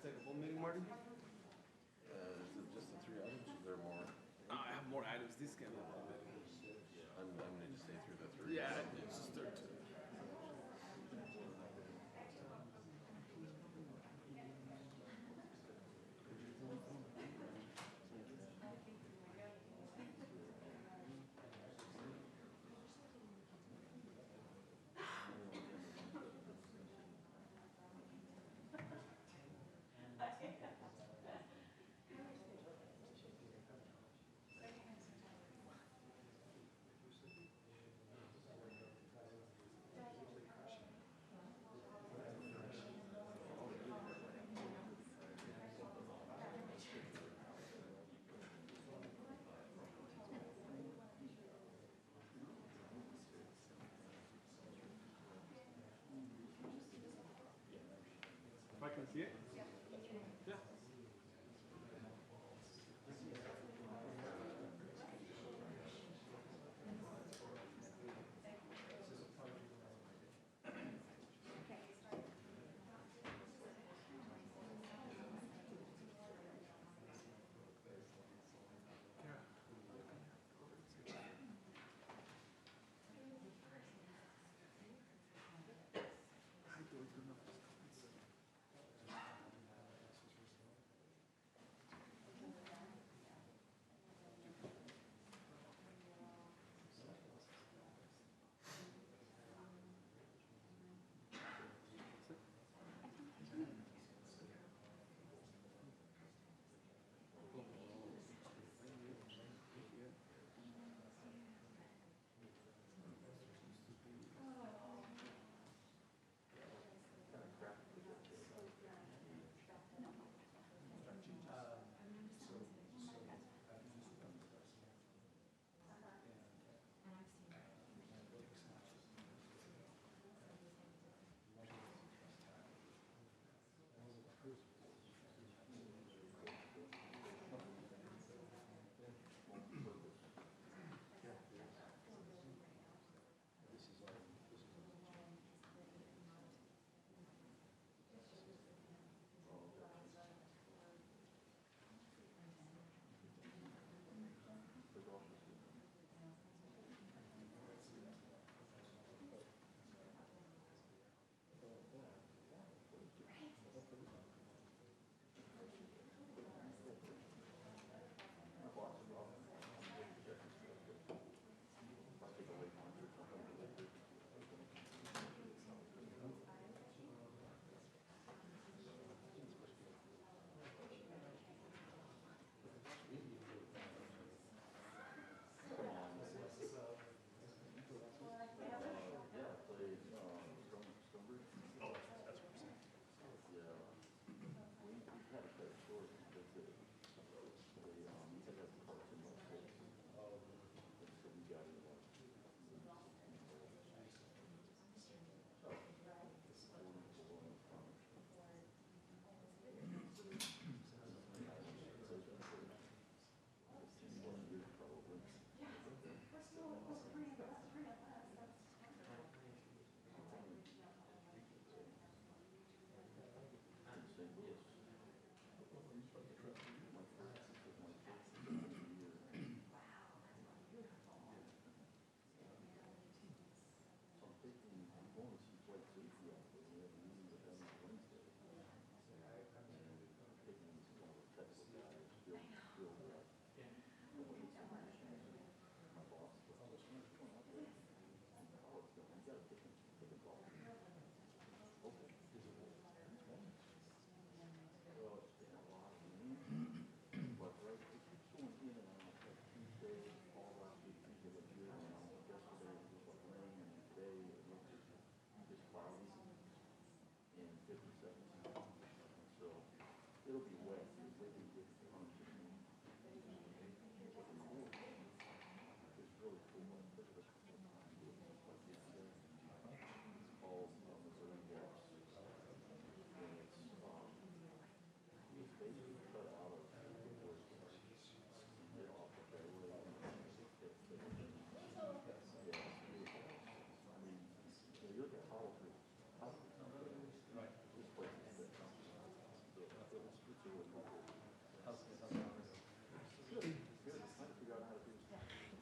technical meeting, Marty? Is it just the 3 items? Is there more? I have more items. This can be a little bit. I'm going to stay through the 3. Yeah, it's just 13. If I can see it? Yeah.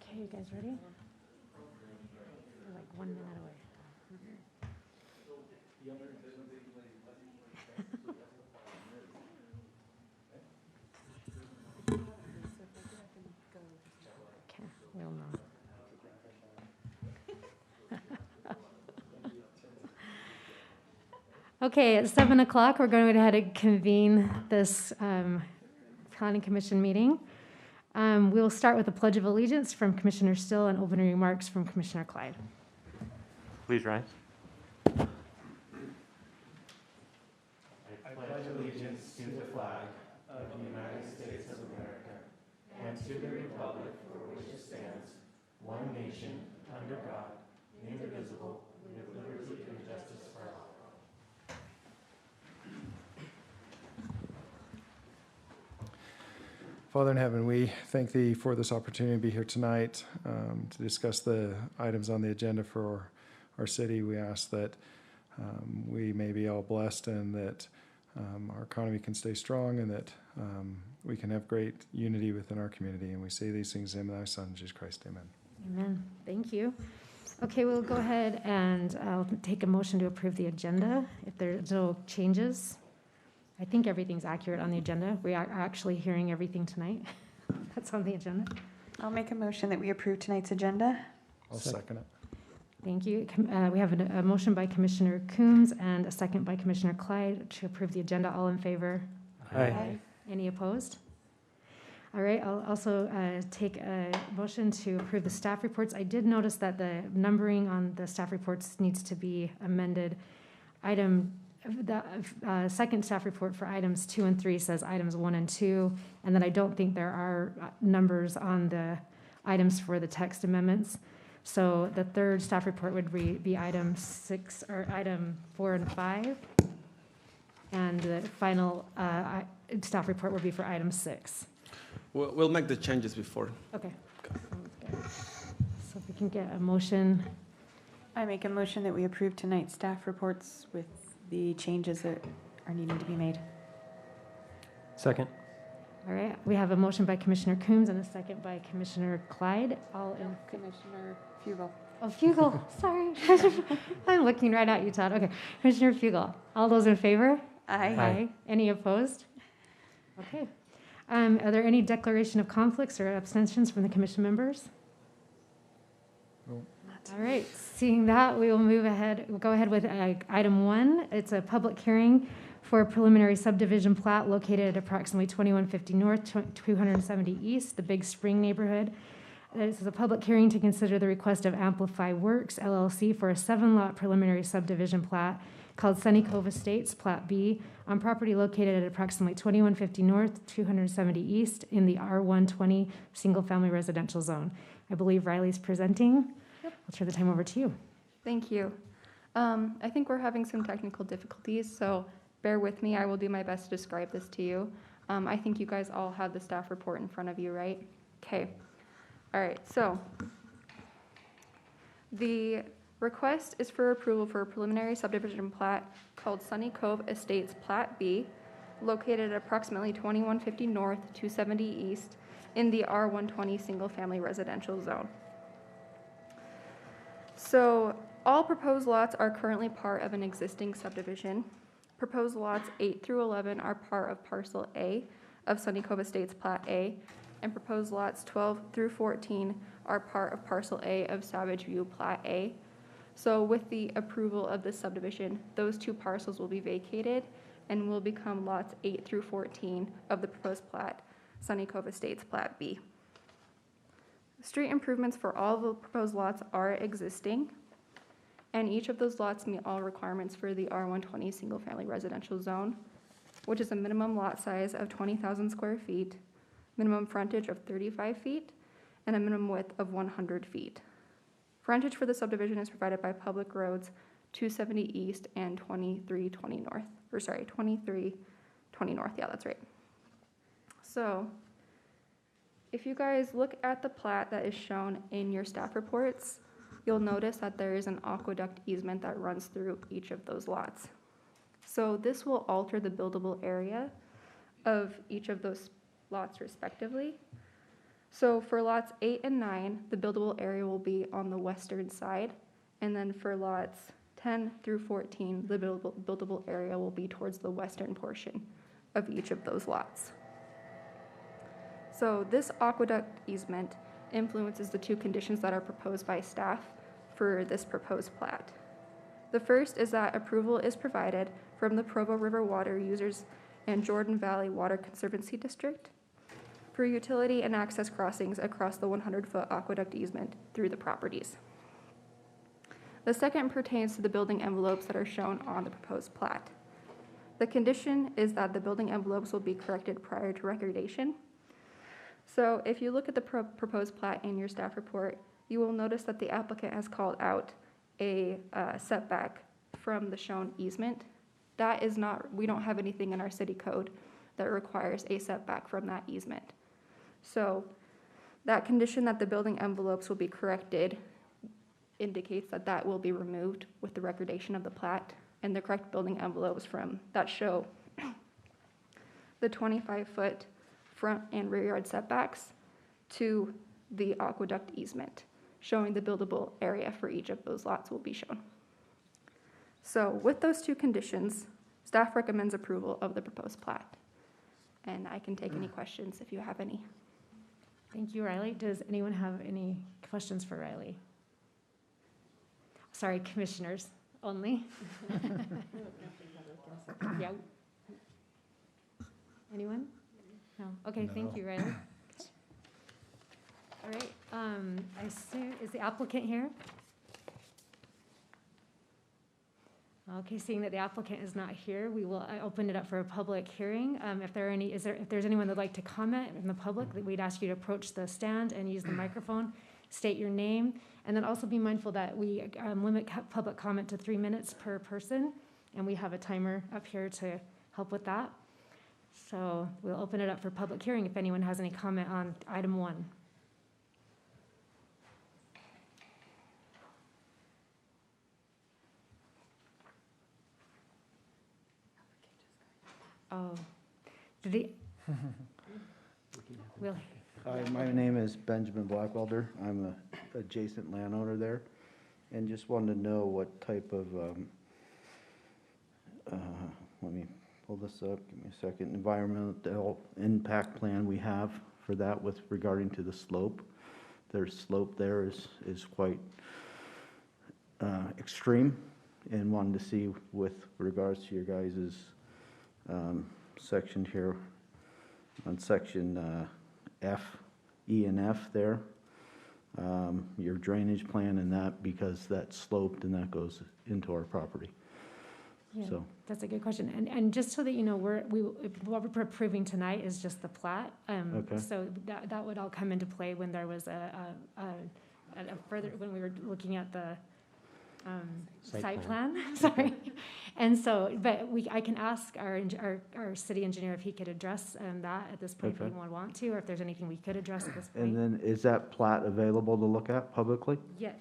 Okay, you guys ready? We're like 1 minute away. Okay, we'll know. Okay, at 7 o'clock, we're going to go ahead and convene this Planning Commission meeting. We will start with a Pledge of Allegiance from Commissioner Still and opening remarks from Commissioner Clyde. Please rise. I pledge allegiance to the flag of the United States of America and to the republic for which it stands, one nation, under God, indivisible, with liberty and justice for all. Father in heaven, we thank thee for this opportunity to be here tonight to discuss the items on the agenda for our city. We ask that we may be all blessed and that our economy can stay strong and that we can have great unity within our community. And we say these things in thy Son, Jesus Christ. Amen. Amen. Thank you. Okay, we'll go ahead and I'll take a motion to approve the agenda if there's no changes. I think everything's accurate on the agenda. We are actually hearing everything tonight. That's on the agenda. I'll make a motion that we approve tonight's agenda. I'll second it. Thank you. We have a motion by Commissioner Coombs and a second by Commissioner Clyde to approve the agenda. All in favor? Aye. Any opposed? All right, I'll also take a motion to approve the staff reports. I did notice that the numbering on the staff reports needs to be amended. The second staff report for items 2 and 3 says items 1 and 2, and then I don't think there are numbers on the items for the text amendments. So the third staff report would be item 6 or item 4 and 5, and the final staff report would be for item 6. We'll make the changes before. Okay. Sounds good. So if we can get a motion. I make a motion that we approve tonight's staff reports with the changes that are needing to be made. Second. All right, we have a motion by Commissioner Coombs and a second by Commissioner Clyde. All in. Commissioner Fugel. Oh, Fugel, sorry. I'm looking right at you, Todd. Okay, Commissioner Fugel. All those in favor? Aye. Any opposed? Okay. Are there any declaration of conflicts or abstentions from the commission members? No. All right, seeing that, we will move ahead. We'll go ahead with item 1. It's a public hearing for a preliminary subdivision plat located at approximately 2150 North, 270 East, the Big Spring neighborhood. This is a public hearing to consider the request of Amplify Works, LLC, for a 7-lot preliminary subdivision plat called Sunny Cove Estates, Plat B, on property located at approximately 2150 North, 270 East in the R120 single-family residential zone. I believe Riley's presenting. Yep. I'll turn the time over to you. Thank you. I think we're having some technical difficulties, so bear with me. I will do my best to describe this to you. I think you guys all have the staff report in front of you, right? Okay. All right, so the request is for approval for a preliminary subdivision plat called Sunny Cove Estates Plat B, located at approximately 2150 North, 270 East in the R120 single-family residential zone. So all proposed lots are currently part of an existing subdivision. Proposed lots 8 through 11 are part of Parcel A of Sunny Cove Estates Plat A, and proposed lots 12 through 14 are part of Parcel A of Savage View Plat A. So with the approval of this subdivision, those 2 parcels will be vacated and will become lots 8 through 14 of the proposed plat, Sunny Cove Estates Plat B. Street improvements for all the proposed lots are existing, and each of those lots meet all requirements for the R120 single-family residential zone, which is a minimum lot size of 20,000 square feet, minimum frontage of 35 feet, and a minimum width of 100 feet. Frontage for the subdivision is provided by public roads 270 East and 2320 North, or sorry, 2320 North, yeah, that's right. So, if you guys look at the plat that is shown in your staff reports, you'll notice that there is an aqueduct easement that runs through each of those lots. So this will alter the buildable area of each of those lots respectively. So for lots 8 and 9, the buildable area will be on the western side. And then for lots 10 through 14, the buildable area will be towards the western portion of each of those lots. So this aqueduct easement influences the two conditions that are proposed by staff for this proposed plat. The first is that approval is provided from the Provo River Water Users and Jordan Valley Water Conservancy District for utility and access crossings across the 100-foot aqueduct easement through the properties. The second pertains to the building envelopes that are shown on the proposed plat. The condition is that the building envelopes will be corrected prior to recordation. So if you look at the proposed plat in your staff report, you will notice that the applicant has called out a setback from the shown easement. That is not, we don't have anything in our city code that requires a setback from that easement. So that condition that the building envelopes will be corrected indicates that that will be removed with the recordation of the plat, and the correct building envelopes from that show the 25-foot front and rear yard setbacks to the aqueduct easement, showing the buildable area for each of those lots will be shown. So with those two conditions, staff recommends approval of the proposed plat. And I can take any questions if you have any. Thank you, Riley. Does anyone have any questions for Riley? Sorry, commissioners only. Yeah. Anyone? No. Okay, thank you, Riley. All right, I assume, is the applicant here? Okay, seeing that the applicant is not here, we will open it up for a public hearing. If there's anyone that'd like to comment in the public, we'd ask you to approach the stand and use the microphone, state your name, and then also be mindful that we limit public comment to 3 minutes per person, and we have a timer up here to help with that. So we'll open it up for public hearing if anyone has any comment on item 1. Oh, did he? Will. Hi, my name is Benjamin Blackwelder. I'm a adjacent landowner there, and just wanted to know what type of, let me pull this up, give me a second, environmental impact plan we have for that with regarding to the slope. Their slope there is quite extreme, and wanted to see with regards to your guys's section here on section F, E and F there, your drainage plan and that, because that's sloped and that goes into our property. Yeah, So that's a good question. And just so that you know, what we're approving tonight is just the plat. Okay. So that would all come into play when there was a further, when we were looking at the site plan. Sorry. And so, but I can ask our city engineer if he could address that at this point, if Okay. we want to, or if there's anything we could address at this point. and then is that plat available to look at publicly? Yeah,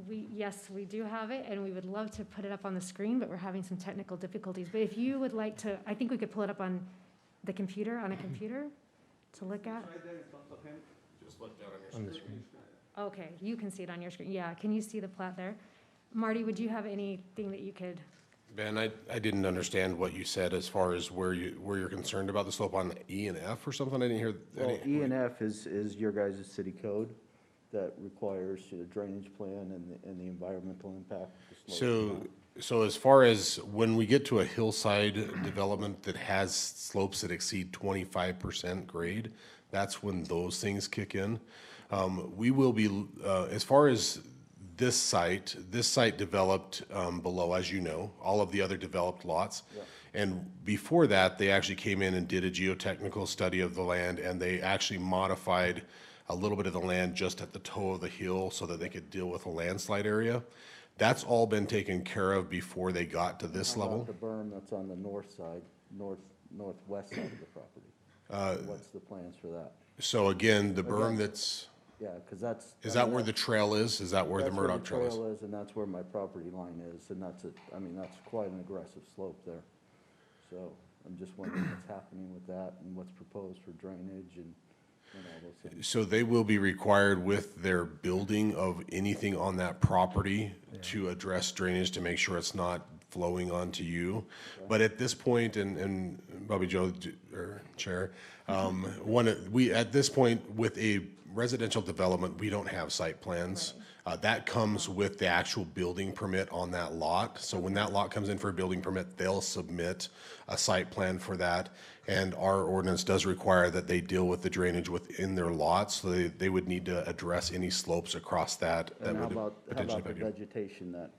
yes, we do have it, and we would love to put it up on the screen, but we're having some technical difficulties. But if you would like to, I think we could pull it up on a computer to look at. Right there in front of him. Just look down On the screen. Okay, you can see it on your screen. Yeah, can you see the plat there? Marty, would you have anything that you could? Ben, I didn't understand what you said as far as where you're concerned about the slope on E and F or something. I didn't hear. Well, E and F is your guys' city code that requires the drainage plan and the environmental impact. of the slope. So as far as when we get to a hillside development that has slopes that exceed 25% grade, that's when those things kick in. We will be, as far as this site developed below, as you know, all of the other developed lots. Yep. And before that, they actually came in and did a geotechnical study of the land, and they actually modified a little bit of the land just at the toe of the hill so that they could deal with a landslide area. That's all been taken care of before they got to this How about level. the berm that's on the north side, northwest side of the property? What's the plans for that? So again, the berm Okay. that's, Yeah, because that's. is that where the trail is? Is that where the That's Murdoch Trail is? trail is, and that's where my property line is, and that's quite an aggressive slope there. So, I'm just wondering what's happening with that and what's proposed for drainage and all those things. So they will be required with their building of anything on that property to address drainage to make sure it's not flowing onto you. But at this point, and Bobby Joe, or Chair, at this point, with a residential development, we don't have site plans. That comes with the actual building permit on that lot. So when that lot comes in for a building permit, they'll submit a site plan for that. And our ordinance does require that they deal with the drainage within their lots. So they would need to address any slopes across that. And how would about potentially the affect you. vegetation that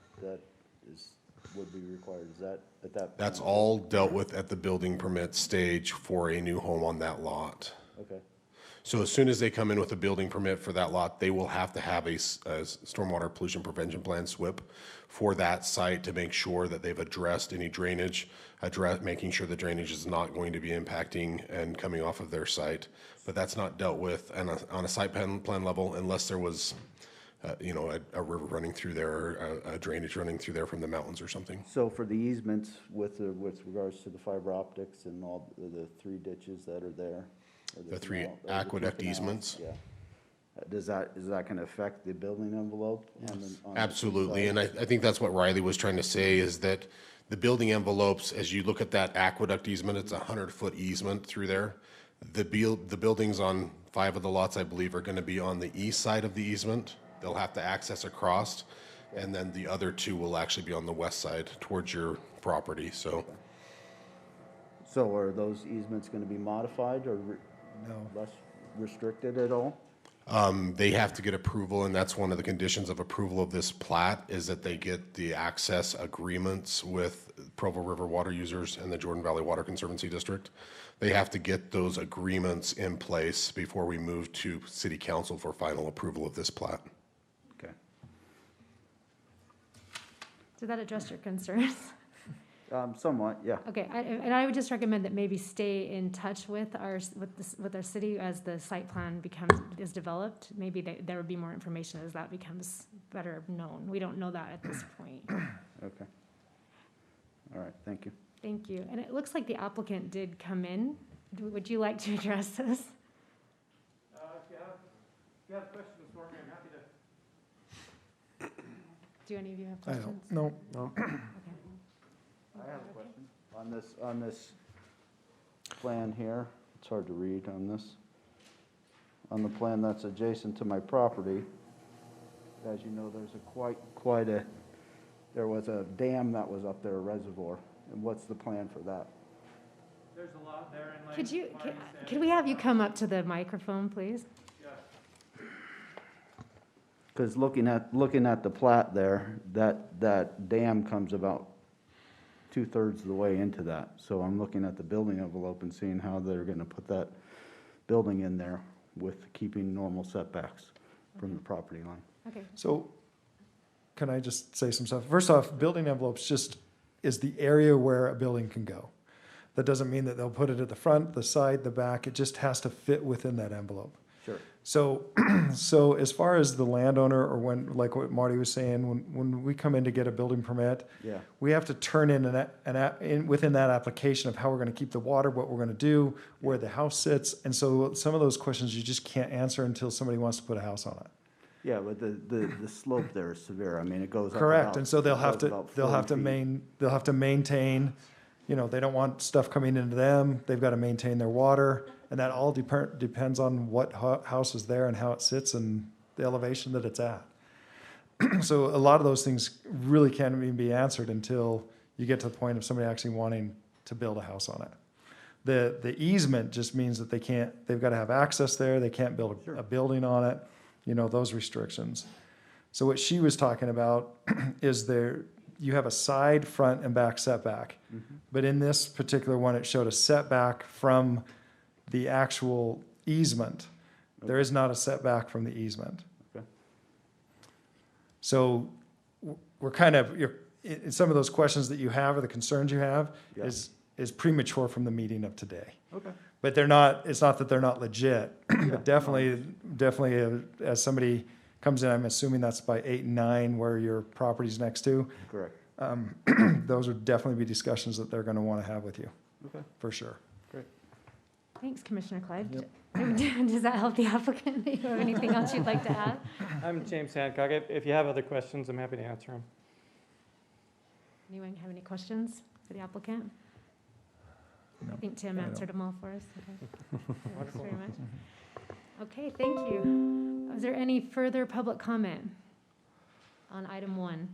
would be required? Is that at that? That's point? all dealt with at the building permit stage for a new home on that lot. Okay, So as soon as they come in with a building permit for that lot, they will have to have a stormwater pollution prevention plan, SWIP, for that site to make sure that they've addressed any drainage, making sure the drainage is not going to be impacting and coming off of their site. But that's not dealt with on a site plan level unless there was, a river running through there, or a drainage running through there from the mountains or something. so for the easements with regards to the fiber optics and all the 3 ditches that are there? or The 3 canal- or the 2 aqueduct canals, easements? Yeah. Is that going to affect the building envelope? on the Absolutely, side? and I think that's what Riley was trying to say, is that the building envelopes, as you look at that aqueduct easement, it's a 100-foot easement through there. The buildings on 5 of the lots, I believe, are gonna be on the east side of the easement. They'll have to access across, and then the other 2 will actually be on the west side towards your property, so. So are those easements going to be modified or less restricted at all? They have to get approval, and that's one of the conditions of approval of this plat, is that they get the access agreements with Provo River water users and the Jordan Valley Water Conservancy District. They have to get those agreements in place before we move to city council for final approval of this plat. Okay. Did that address your concerns? Somewhat, yeah. Okay, and I would just recommend that maybe stay in touch with our city as the site plan is developed. Maybe there would be more information as that becomes better known. We don't know that at this point. Okay. All right, thank you. Thank you. And it looks like the applicant did come in. Would you like to address this? If you have questions for me, I'm happy to. Do any of you have I questions? don't, no. Okay. I have a question. On this plan here, it's hard to read on this. On the plan that's adjacent to my property, as you know, there's there was a dam that was up there, a reservoir. And what's the plan for that? There's a lot there in Could we have you come up to the microphone, please? Because looking at the plat there, that dam comes about 2/3 of the way into that. So I'm looking at the building envelope and seeing how they're going to put that building in there with keeping normal setbacks from the property line. Okay. So can I just say some stuff? First off, building envelopes just is the area where a building can go. That doesn't mean that they'll put it at the front, the side, the back. It just has to fit within that envelope. Sure. So as far as the landowner, or when, like what Marty was saying, when we come in to get a building permit, Yeah. we have to turn in within that application of how we're going to keep the water, what we're going to do, where the house sits. And so some of those questions you just can't answer until somebody wants to put a house on it. Yeah, but the slope there is severe. I mean, it goes up Correct, about- and so they'll it have goes to, about they'll have 40 to feet. they'll have to maintain, they don't want stuff coming into them, they've got to maintain their water, and that all depends on what house is there and how it sits and the elevation that it's at. So a lot of those things really can't even be answered until you get to the point of somebody actually wanting to build a house on it. The easement just means that they've got to have access there, they can't build a building on it, those restrictions. So what she was talking about is you have a side, front, and back setback. But in this particular one, it showed a setback from the actual easement. There is not a setback from the easement. Okay. So we're in some of those questions that you have or the concerns you have Yeah. is premature from the meeting of today. Okay. But it's not that they're not legit, but definitely as somebody comes in, I'm assuming that's by 8 and 9 where your property's next to, Correct. those would definitely be discussions that they're gonna wanna have with you. Okay. for sure. Thanks, Commissioner Clyde. Yep. Does that help the applicant? Do you have anything else you'd like to add? I'm James Hancock. If you have other questions, I'm happy to answer them. Anyone have any questions for the applicant? No, I think Tim I don't. answered them all for us. Okay. Thanks very much. Okay, thank you. Is there any further public comment on item 1?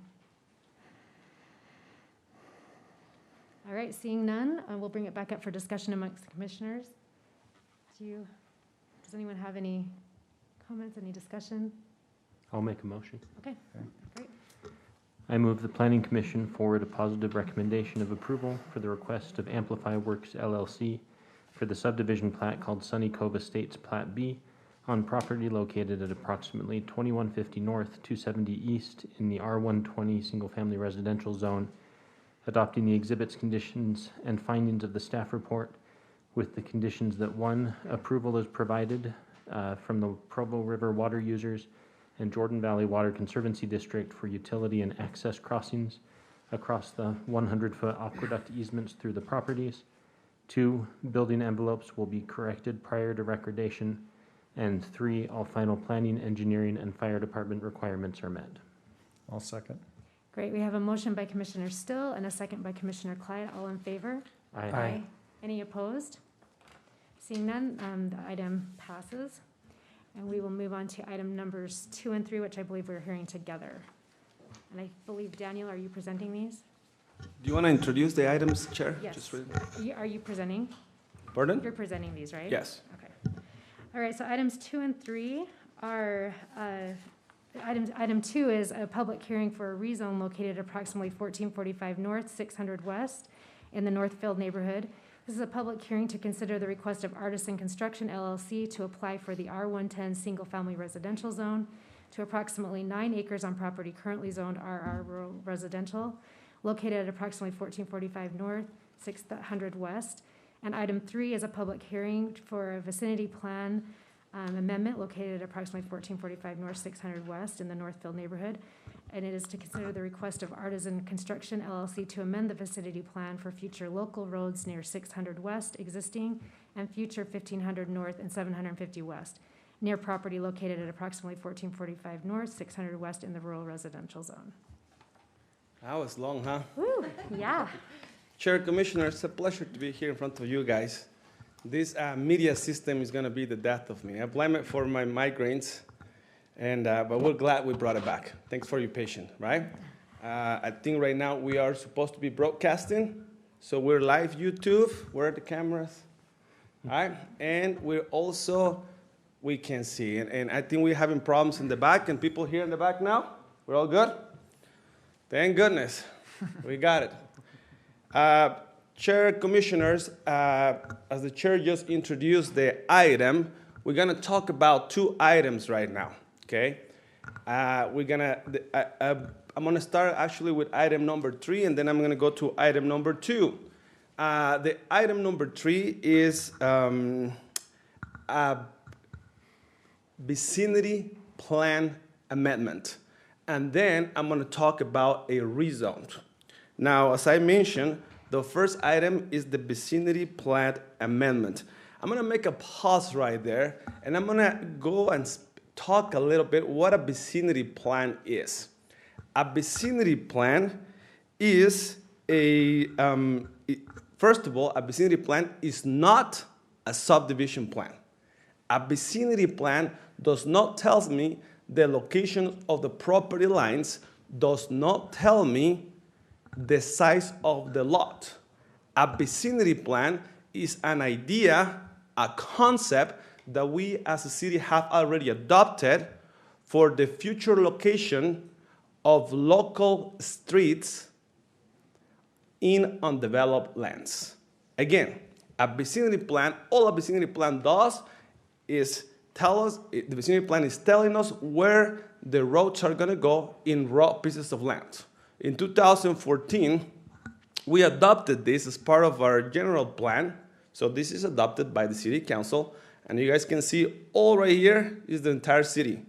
All right, seeing none, we'll bring it back up for discussion amongst the commissioners. Does anyone have any comments, any discussion? I'll make a motion. Okay, great. I move the Planning Commission forward a positive recommendation of approval for the request of Amplify Works LLC for the subdivision plat called Sunny Cove Estates Plat B on property located at approximately 2150 North, 270 East in the R120 Single Family Residential Zone, adopting the exhibits, conditions, and findings of the staff report with the conditions that 1, approval is provided from the Provo River water users and Jordan Valley Water Conservancy District for utility and access crossings across the 100-foot aqueduct easements through the properties. 2, building envelopes will be corrected prior to recordation. And 3, all final planning, engineering, and fire department requirements are met. I'll second. Great, we have a motion by Commissioner Still and a second by Commissioner Clyde. All in favor? Aye. Any opposed? Seeing none, the item passes. And we will move on to item numbers 2 and 3, which I believe we're hearing together. And I believe, Daniel, are you presenting these? Do you want to introduce the items, Chair? Yes. Just really- Are you presenting? Pardon? You're presenting these, right? Yes. Okay. All right, so items 2 and 3 are, item 2 is a public hearing for a rezone located approximately 1445 North, 600 West in the Northfield neighborhood. This is a public hearing to consider the request of Artisan Construction LLC to apply for the R110 Single Family Residential Zone to approximately 9 acres on property currently zoned RR Rural Residential, located at approximately 1445 North, 600 West. And item 3 is a public hearing for a Vicinity Plan amendment located at approximately 1445 North, 600 West in the Northfield neighborhood. And it is to consider the request of Artisan Construction LLC to amend the Vicinity Plan for future local roads near 600 West existing and future 1500 North and 750 West, near property located at approximately 1445 North, 600 West in the rural residential zone. That was long, huh? Woo, yeah. Chair, Commissioner, it's a pleasure to be here in front of you guys. This media system is going to be the death of me. I blame it for my migraines, and but we're glad we brought it back. Thanks for your patience, right? I think right now we are supposed to be broadcasting, so we're live YouTube. Where are the cameras? All right, and we're also, we can see, and I think we're having problems in the back, and people here in the back now? We're all good? Thank goodness, we got it. Chair, Commissioners, as the Chair just introduced the item, we're going to talk about 2 items right now, okay? I'm going to start actually with item number 3, and then I'm going to go to item number 2. The item number 3 is a Vicinity Plan amendment, and then I'm going to talk about a rezone. Now, as I mentioned, the first item is the Vicinity Plan amendment. I'm going to make a pause right there, and I'm going to go and talk a little bit what a Vicinity Plan is. A Vicinity Plan is first of all, a Vicinity Plan is not a subdivision plan. A Vicinity Plan does not tell me the location of the property lines, does not tell me the size of the lot. A Vicinity Plan is an idea, a concept that we as a city have already adopted for the future location of local streets in undeveloped lands. Again, a Vicinity Plan, all a Vicinity Plan does is tell us, the Vicinity Plan is telling us where the roads are gonna go in raw pieces of land. In 2014, we adopted this as part of our general plan. So this is adopted by the City Council. And you guys can see all right here is the entire city.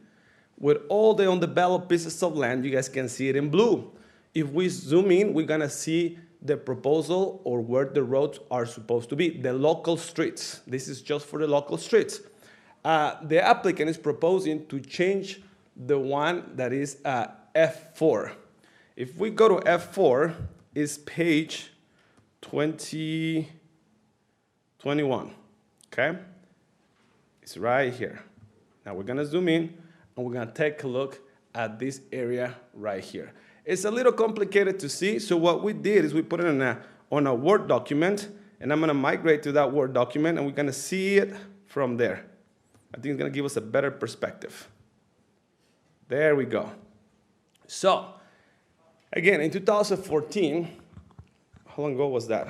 With all the undeveloped pieces of land, you guys can see it in blue. If we zoom in, we're gonna see the proposal or where the roads are supposed to be, the local streets. This is just for the local streets. The applicant is proposing to change the one that is F4. If we go to F4, is page 21, okay? It's right here. Now we're gonna zoom in and we're gonna take a look at this area right here. It's a little complicated to see, so what we did is we put it on a Word document, and I'm gonna migrate to that Word document, and we're gonna see it from there. I think it's gonna give us a better perspective. There we go. So, again, in 2014, how long ago was that?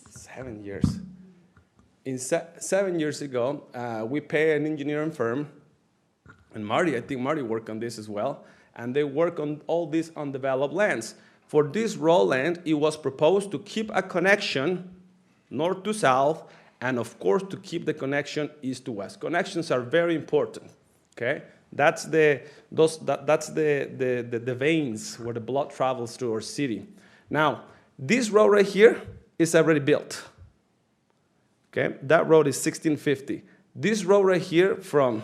7 years. 7 years ago, we pay an engineering firm, and Marty, I think Marty worked on this as well, and they work on all these undeveloped lands. For this raw land, it was proposed to keep a connection north to south, and of course to keep the connection east to west. Connections are very important, okay? That's the veins where the blood travels through our city. Now, this road right here is already built, okay? That road is 1650. This road right here from,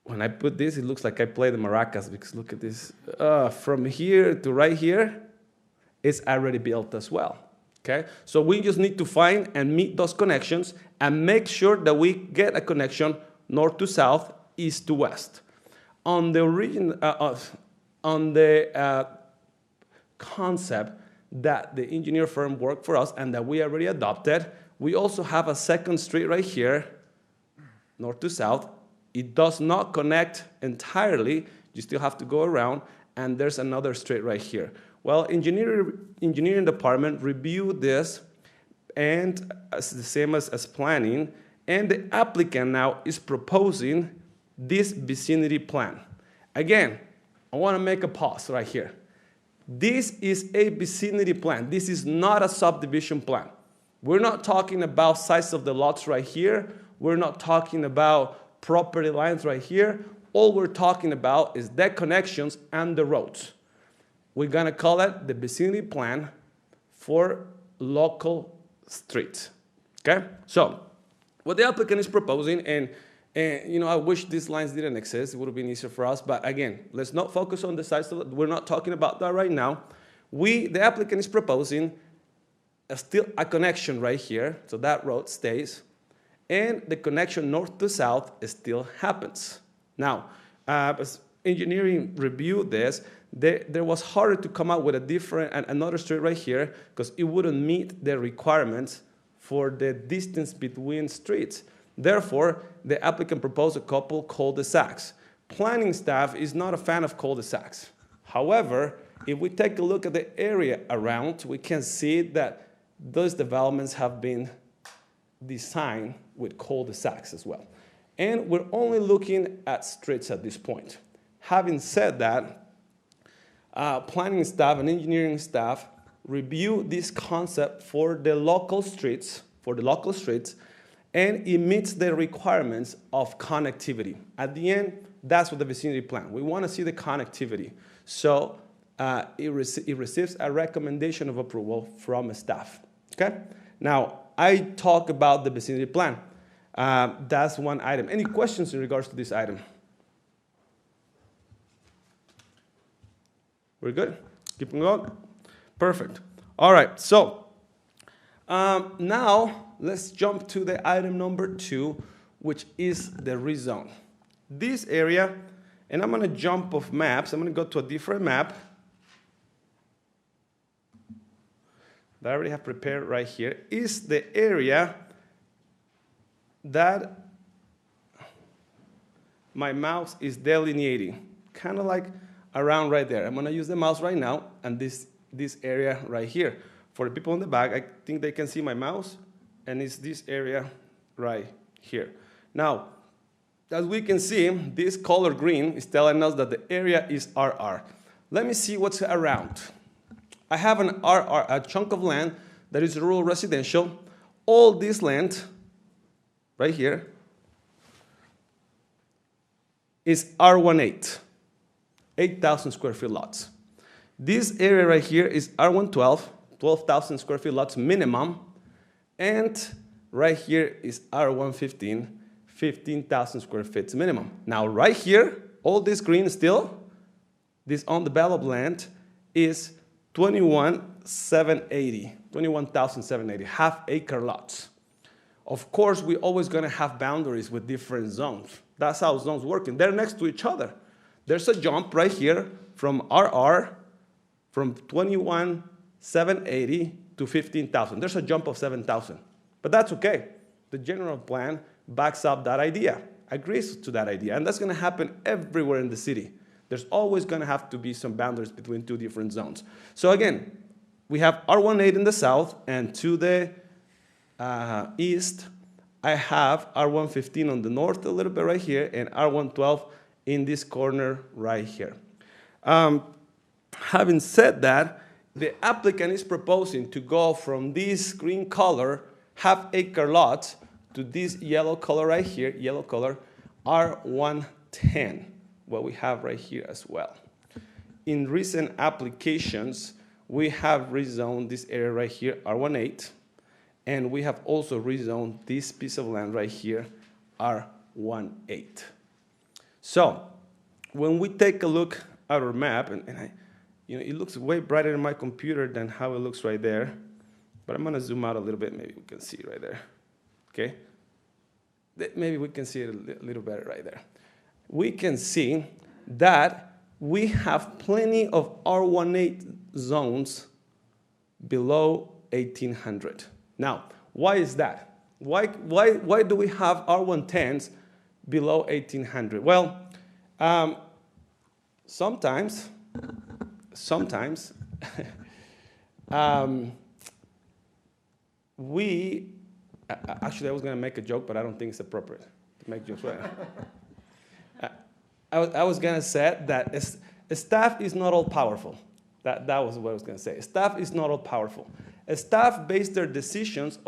when I put this, it looks like I play the maracas because look at this. From here to right here, it's already built as well, okay? So we just need to find and meet those connections and make sure that we get a connection north to south, east to west. On the concept that the engineer firm worked for us and that we already adopted, we also have a second street right here, north to south. It does not connect entirely. You still have to go around, and there's another street right here. Well, engineering department reviewed this, and it's the same as planning, and the applicant now is proposing this vicinity plan. Again, I want to make a pause right here. This is a vicinity plan. This is not a subdivision plan. We're not talking about size of the lots right here. We're not talking about property lines right here. All we're talking about is the connections and the roads. We're gonna call it the vicinity plan for local streets, okay? So, what the applicant is proposing, and you know, I wish these lines didn't exist, it would have been easier for us, but again, let's not focus on the size of it. We're not talking about that right now. The applicant is proposing still a connection right here, so that road stays, and the connection north to south still happens. Now, as engineering reviewed this, there was harder to come up with another street right here because it wouldn't meet the requirements for the distance between streets. Therefore, the applicant proposed a couple cul-de-sacs. Planning staff is not a fan of cul-de-sacs. However, if we take a look at the area around, we can see that those developments have been designed with cul-de-sacs as well. And we're only looking at streets at this point. Having said that, planning staff and engineering staff review this concept for the local streets, and it meets the requirements of connectivity. At the end, that's what the vicinity plan. We want to see the connectivity. So it receives a recommendation of approval from staff, okay? Now, I talk about the vicinity plan. That's one item. Any questions in regards to this item? We're good? Keep going? Perfect. All right, so now let's jump to the item number 2, which is the rezone. This area, and I'm gonna jump off maps. I'm gonna go to a different map that I already have prepared right here, is the area that my mouse is delineating, kind of like around right there. I'm gonna use the mouse right now, and this area right here. For the people in the back, I think they can see my mouse, and it's this area right here. Now, as we can see, this color green is telling us that the area is RR. Let me see what's around. I have an RR, a chunk of land that is rural residential. All this land right here is R18, 8,000 square feet lots. This area right here is R112, 12,000 square feet lots minimum, and right here is R115, 15,000 square feet minimum. Now right here, all this green still, this undeveloped land is 21,780, half-acre lots. Of course, we're always going to have boundaries with different zones. That's how zones work, and they're next to each other. There's a jump right here from RR, from 21,780 to 15,000. There's a jump of 7,000, but that's okay. The general plan backs up that idea, agrees to that idea, and that's going to happen everywhere in the city. There's always going to have to be some boundaries between two different zones. So again, we have R18 in the south, and to the east, I have R115 on the north a little bit right here, and R112 in this corner right here. Having said that, the applicant is proposing to go from this green color, half-acre lots, to this yellow color right here, yellow color, R110, what we have right here as well. In recent applications, we have rezoned this area right here, R18, and we have also rezoned this piece of land right here, R18. So when we take a look at our map, and it looks way brighter in my computer than how it looks right there, but I'm gonna zoom out a little bit, maybe we can see it right there, okay? Maybe we can see it a little better right there. We can see that we have plenty of R18 zones below 1,800. Now, why is that? Why do we have R110s below 1,800? Well, sometimes, actually, I was going to make a joke, but I don't think it's appropriate to make jokes. I was going to say that staff is not all powerful. That was what I was going to say. Staff is not all powerful. Staff base their decisions,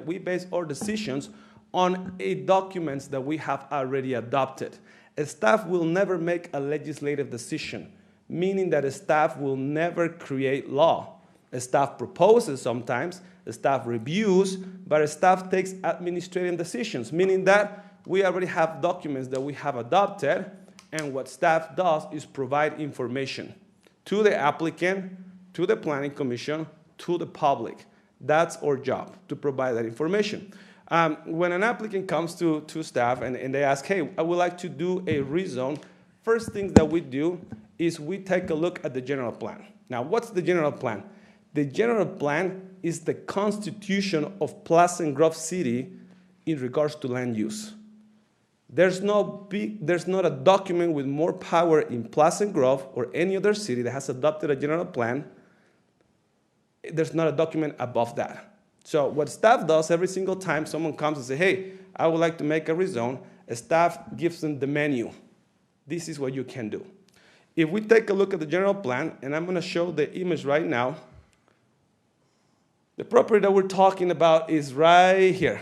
we base our decisions on documents that we have already adopted. A staff will never make a legislative decision, meaning that a staff will never create law. A staff proposes sometimes, a staff reviews, but a staff takes administrative decisions, meaning that we already have documents that we have adopted, and what staff does is provide information to the applicant, to the planning commission, to the public. That's our job, to provide that information. When an applicant comes to staff and they ask, hey, I would like to do a rezone, first thing that we do is we take a look at the general plan. Now, what's the general plan? The general plan is the constitution of Pleasant Grove City in regards to land use. There's not a document with more power in Pleasant Grove or any other city that has adopted a general plan. There's not a document above that. So what staff does every single time someone comes and says, hey, I would like to make a rezone, staff gives them the menu. This is what you can do. If we take a look at the general plan, and I'm going to show the image right now, the property that we're talking about is right here.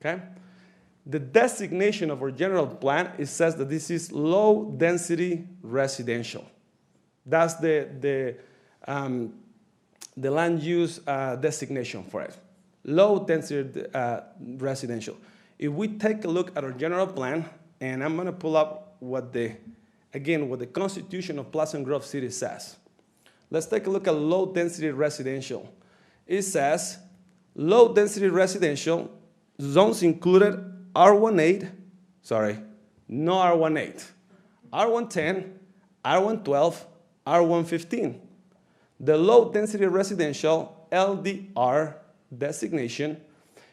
Okay? The designation of our general plan, it says that this is low-density residential. That's the land use designation for it. Low-density residential. If we take a look at our general plan, and I'm going to pull up what the Constitution of Pleasant Grove City says. Let's take a look at low-density residential. It says, low-density residential zones included R18, no R18, R110, R112, R115. The low-density residential LDR designation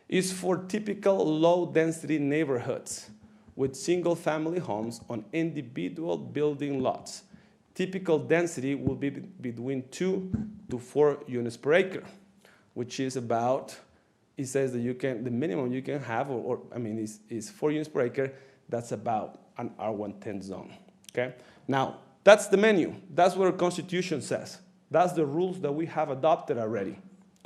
is for typical low-density neighborhoods with single-family homes on individual building lots. Typical density will be between 2 to 4 units per acre, which is about, it says that the minimum you can have, is 4 units per acre. That's about an R110 zone, okay? Now, that's the menu. That's what our Constitution says. That's the rules that we have adopted already,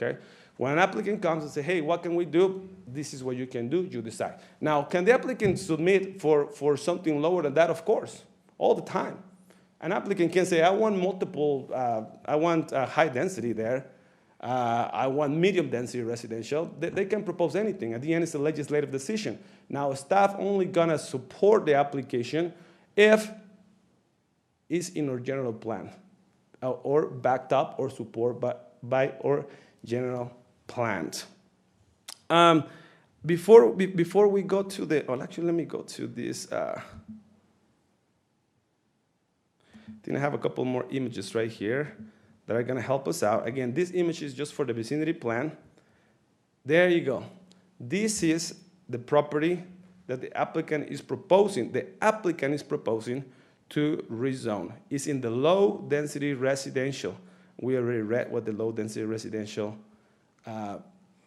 okay? When an applicant comes and says, hey, what can we do? This is what you can do, you decide. Now, can the applicant submit for something lower than that? Of course, all the time. An applicant can say, I want multiple, I want high density there. I want medium density residential. They can propose anything. At the end, it's a legislative decision. Now, staff only gonna support the application if it's in our general plan or backed up or support by our general plan. Before we go to the, well, actually, let me go to this. I think I have a couple more images right here that are gonna help us out. Again, this image is just for the vicinity plan. There you go. This is the property that the applicant is proposing. The applicant is proposing to rezone. It's in the low density residential. We already read what the low density residential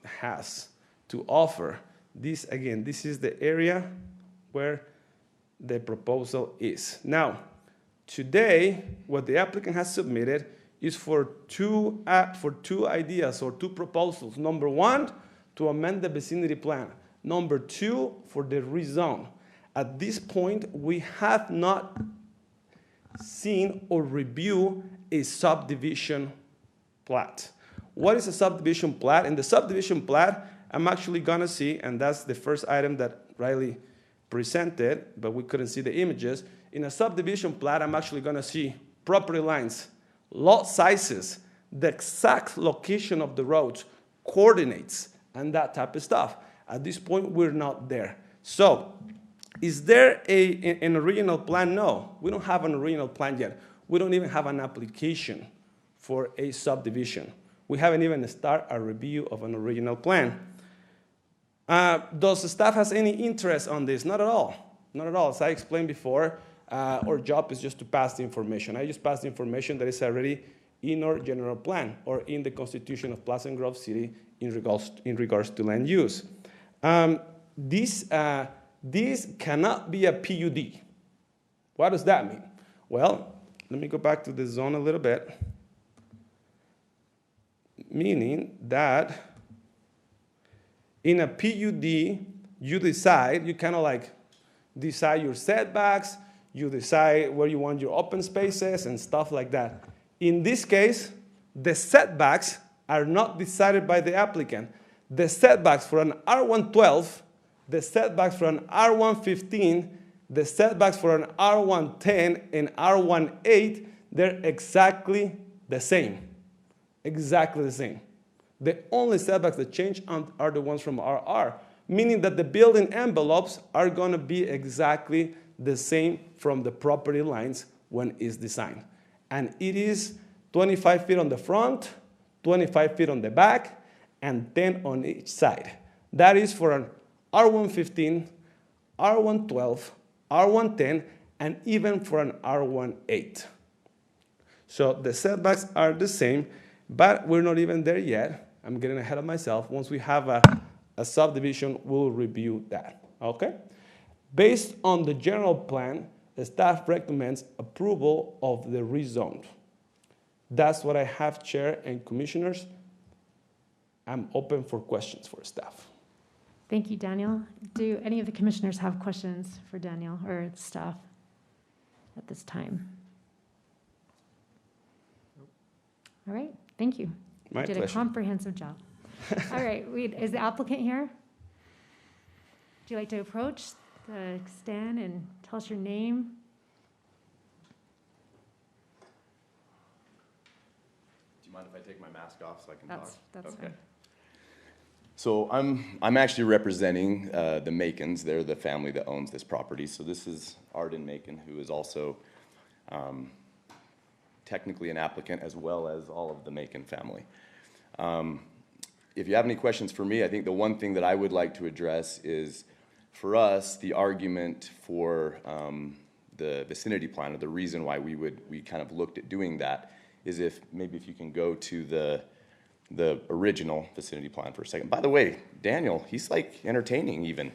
has to offer. This, again, this is the area where the proposal is. Now, today, what the applicant has submitted is for two ideas or two proposals. Number one, to amend the vicinity plan. Number two, for the rezone. At this point, we have not seen or reviewed a subdivision plat. What is a subdivision plat? In the subdivision plat, I'm actually gonna see, and that's the first item that Riley presented, but we couldn't see the images. In a subdivision plat, I'm actually gonna see property lines, lot sizes, the exact location of the roads, coordinates, and that type of stuff. At this point, we're not there. So, is there an original plan? No, we don't have an original plan yet. We don't even have an application for a subdivision. We haven't even started a review of an original plan. Does the staff has any interest on this? Not at all. Not at all. As I explained before, our job is just to pass the information. I just pass the information that is already in our general plan or in the Constitution of Pleasant Grove City in regards to land use. This cannot be a PUD. What does that mean? Well, let me go back to the zone a little bit. Meaning that in a PUD, you kind of like decide your setbacks, you decide where you want your open spaces and stuff like that. In this case, the setbacks are not decided by the applicant. The setbacks for an R112, the setbacks for an R115, the setbacks for an R110 and R18, they're exactly the same. Exactly the same. The only setbacks that change are the ones from RR, meaning that the building envelopes are going to be exactly the same from the property lines when it's designed. And it is 25 feet on the front, 25 feet on the back, and 10 on each side. That is for an R115, R112, R110, and even for an R18. So the setbacks are the same, but we're not even there yet. I'm getting ahead of myself. Once we have a subdivision, we'll review that, okay? Based on the general plan, the staff recommends approval of the rezoned. That's what I have, Chair and Commissioners. I'm open for questions for staff. Thank you, Daniel. Do any of the commissioners have questions for Daniel or staff at this time? All right, thank you. My You did pleasure. a comprehensive job. All right, is the applicant here? Would you like to approach the stand and tell us your name? Do you mind if I take my mask off so I can talk? That's Okay. fine. So I'm actually representing the Macons. They're the family that owns this property. So this is Arden Macon, who is also technically an applicant, as well as all of the Macon family. If you have any questions for me, I think the one thing that I would like to address is, for us, the argument for the vicinity plan, or the reason why we kind of looked at doing that, is if you can go to the original vicinity plan for a second. By the way, Daniel, he's like entertaining even.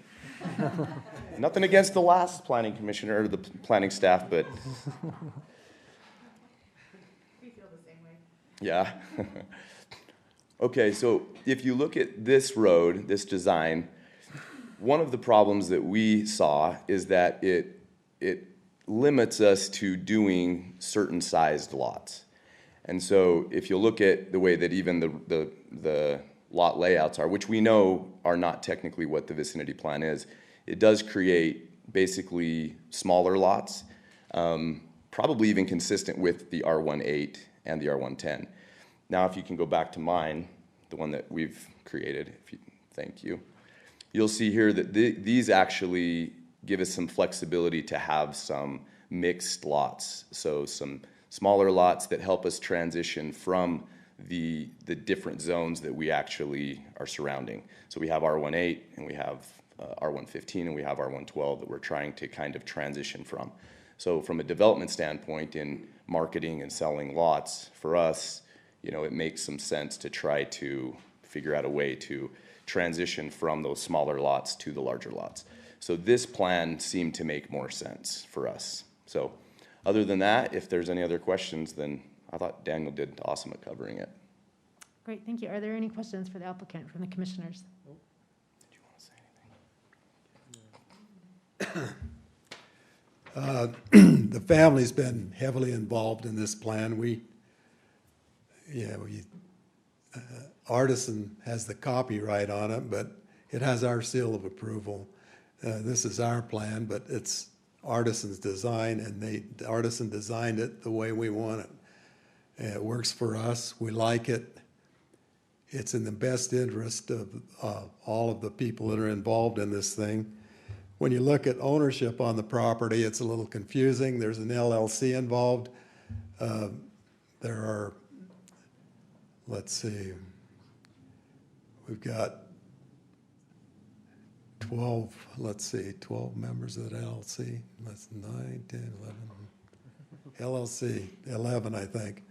Nothing against the last planning commissioner or the planning staff, but We feel the same way. yeah. Okay, so if you look at this road, this design, one of the problems that we saw is that it limits us to doing certain sized lots. And so if you look at the way that even the lot layouts are, which we know are not technically what the vicinity plan is, it does create basically smaller lots, probably even consistent with the R18 and the R110. Now, if you can go back to mine, the one that we've created, thank you, you'll see here that these actually give us some flexibility to have some mixed lots. So some smaller lots that help us transition from the different zones that we actually are surrounding. So we have R18 and we have R115 and we have R112 that we're trying to kind of transition from. So from a development standpoint in marketing and selling lots, for us, you know, it makes some sense to try to figure out a way to transition from those smaller lots to the larger lots. So this plan seemed to make more sense for us. So other than that, if there's any other questions, then I thought Daniel did awesome at covering it. Great, thank you. Are there any questions for the applicant from the commissioners? Did you want to say anything? The family's been heavily involved in this plan. Artisan has the copyright on it, but it has our seal of approval. This is our plan, but it's Artisan's design, and Artisan designed it the way we want it. It works for us. We like it. It's in the best interest of all of the people that are involved in this thing. When you look at ownership on the property, it's a little confusing. There's an LLC involved. There are, let's see, we've got 12 members of the LLC. That's 9, 10, 11. LLC, 11, I think.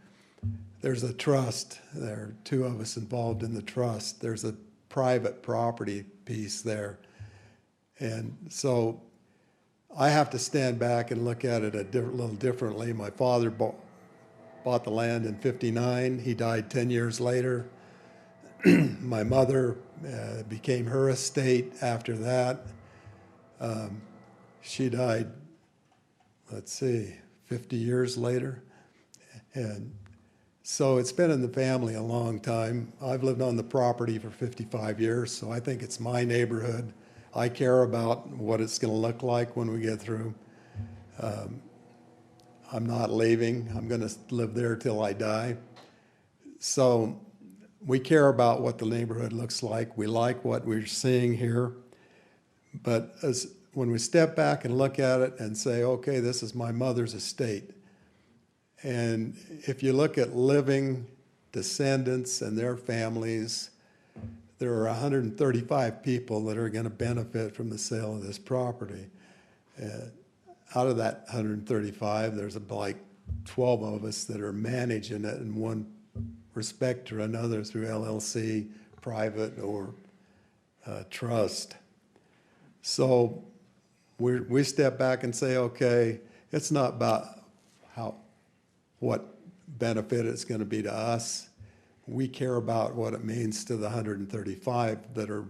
There's a trust. There are 2 of us involved in the trust. There's a private property piece there. And so I have to stand back and look at it a little differently. My father bought the land in '59. He died 10 years later. My mother became her estate after that. She died, 50 years later. And so it's been in the family a long time. I've lived on the property for 55 years, so I think it's my neighborhood. I care about what it's going to look like when we get through. I'm not leaving. I'm going to live there till I die. So we care about what the neighborhood looks like. We like what we're seeing here. But when we step back and look at it and say, okay, this is my mother's estate. And if you look at living descendants and their families, there are 135 people that are going to benefit from the sale of this property. Out of that 135, there's like 12 of us that are managing it in one respect or another through LLC, private, or trust. So we step back and say, okay, it's not about what benefit it's going to be to us. We care about what it means to the 135 that are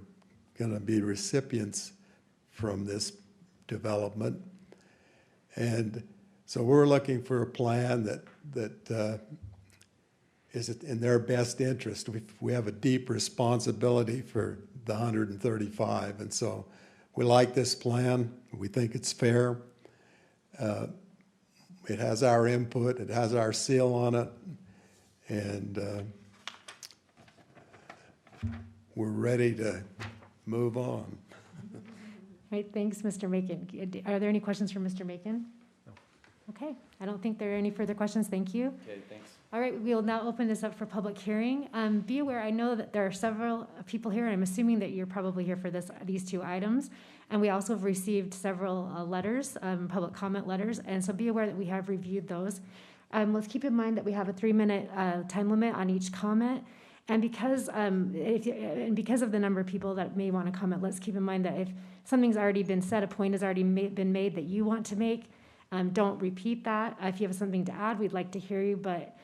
going to be recipients from this development. And so we're looking for a plan that is in their best interest. We have a deep responsibility for the 135, and so we like this plan. We think it's fair. It has our input. It has our seal on it, and we're ready to move on. All right, thanks, Mr. Macon. Are there any questions for Mr. Macon? No. Okay, I don't think there are any further questions. Thank you. Okay, thanks. All right, we will now open this up for public hearing. Be aware, I know that there are several people here, and I'm assuming that you're probably here for these 2 items. And we also have received several letters, public comment letters, and so be aware that we have reviewed those. Let's keep in mind that we have a 3-minute time limit on each comment. And because of the number of people that may want to comment, let's keep in mind that if something's already been said, a point has already been made that you want to make, don't repeat that. If you have something to add, we'd like to hear you, but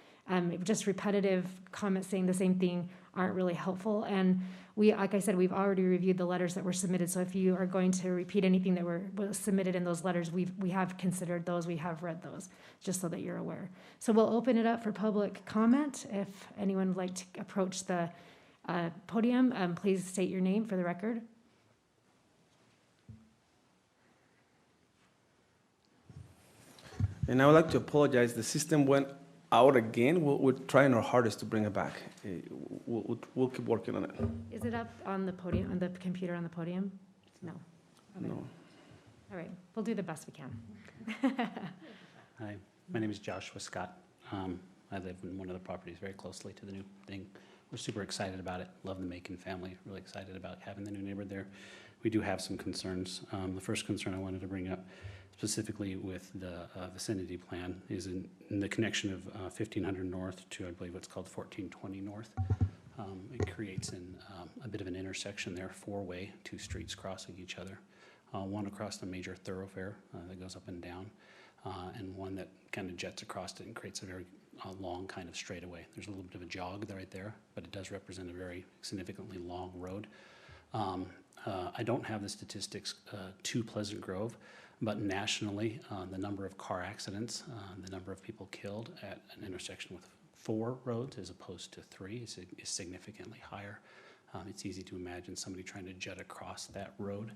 just repetitive comments saying the same thing aren't really helpful. And like I said, we've already reviewed the letters that were submitted. So if you are going to repeat anything that was submitted in those letters, we have considered those, we have read those, just so that you're aware. So we'll open it up for public comment. If anyone would like to approach the podium, please state your name for the record. And I would like to apologize. The system went out again. We're trying our hardest to bring it back. We'll keep working on it. Is it up on the podium, on the computer on the podium? No. Okay. No. All right, we'll do the best we can. Hi, my name is Joshua Scott. I live in one of the properties very closely to the new thing. We're super excited about it. Love the Macon family. Really excited about having the new neighbor there. We do have some concerns. The first concern I wanted to bring up specifically with the vicinity plan is in the connection of 1500 North to, I believe, what's called 1420 North. It creates a bit of an intersection there, four-way, two streets crossing each other. One across the major thoroughfare that goes up and down, and one that kind of jets across it and creates a very long kind of straightaway. There's a little bit of a jog right there, but it does represent a very significantly long road. I don't have the statistics to Pleasant Grove, but nationally, the number of car accidents, the number of people killed at an intersection with 4 roads as opposed to 3 is significantly higher. It's easy to imagine somebody trying to jet across that road,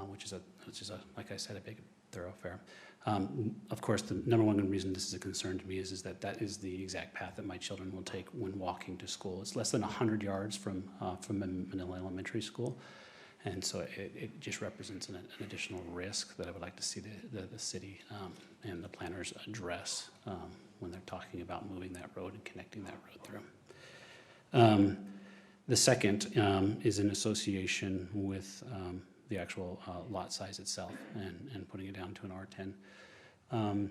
which is like I said, a big thoroughfare. Of course, the number one reason this is a concern to me is that is the exact path that my children will take when walking to school. It's less than 100 yards from Manila Elementary School. And so it just represents an additional risk that I would like to see the city and the planners address when they're talking about moving that road and connecting that road through. The second is in association with the actual lot size itself and putting it down to an R10.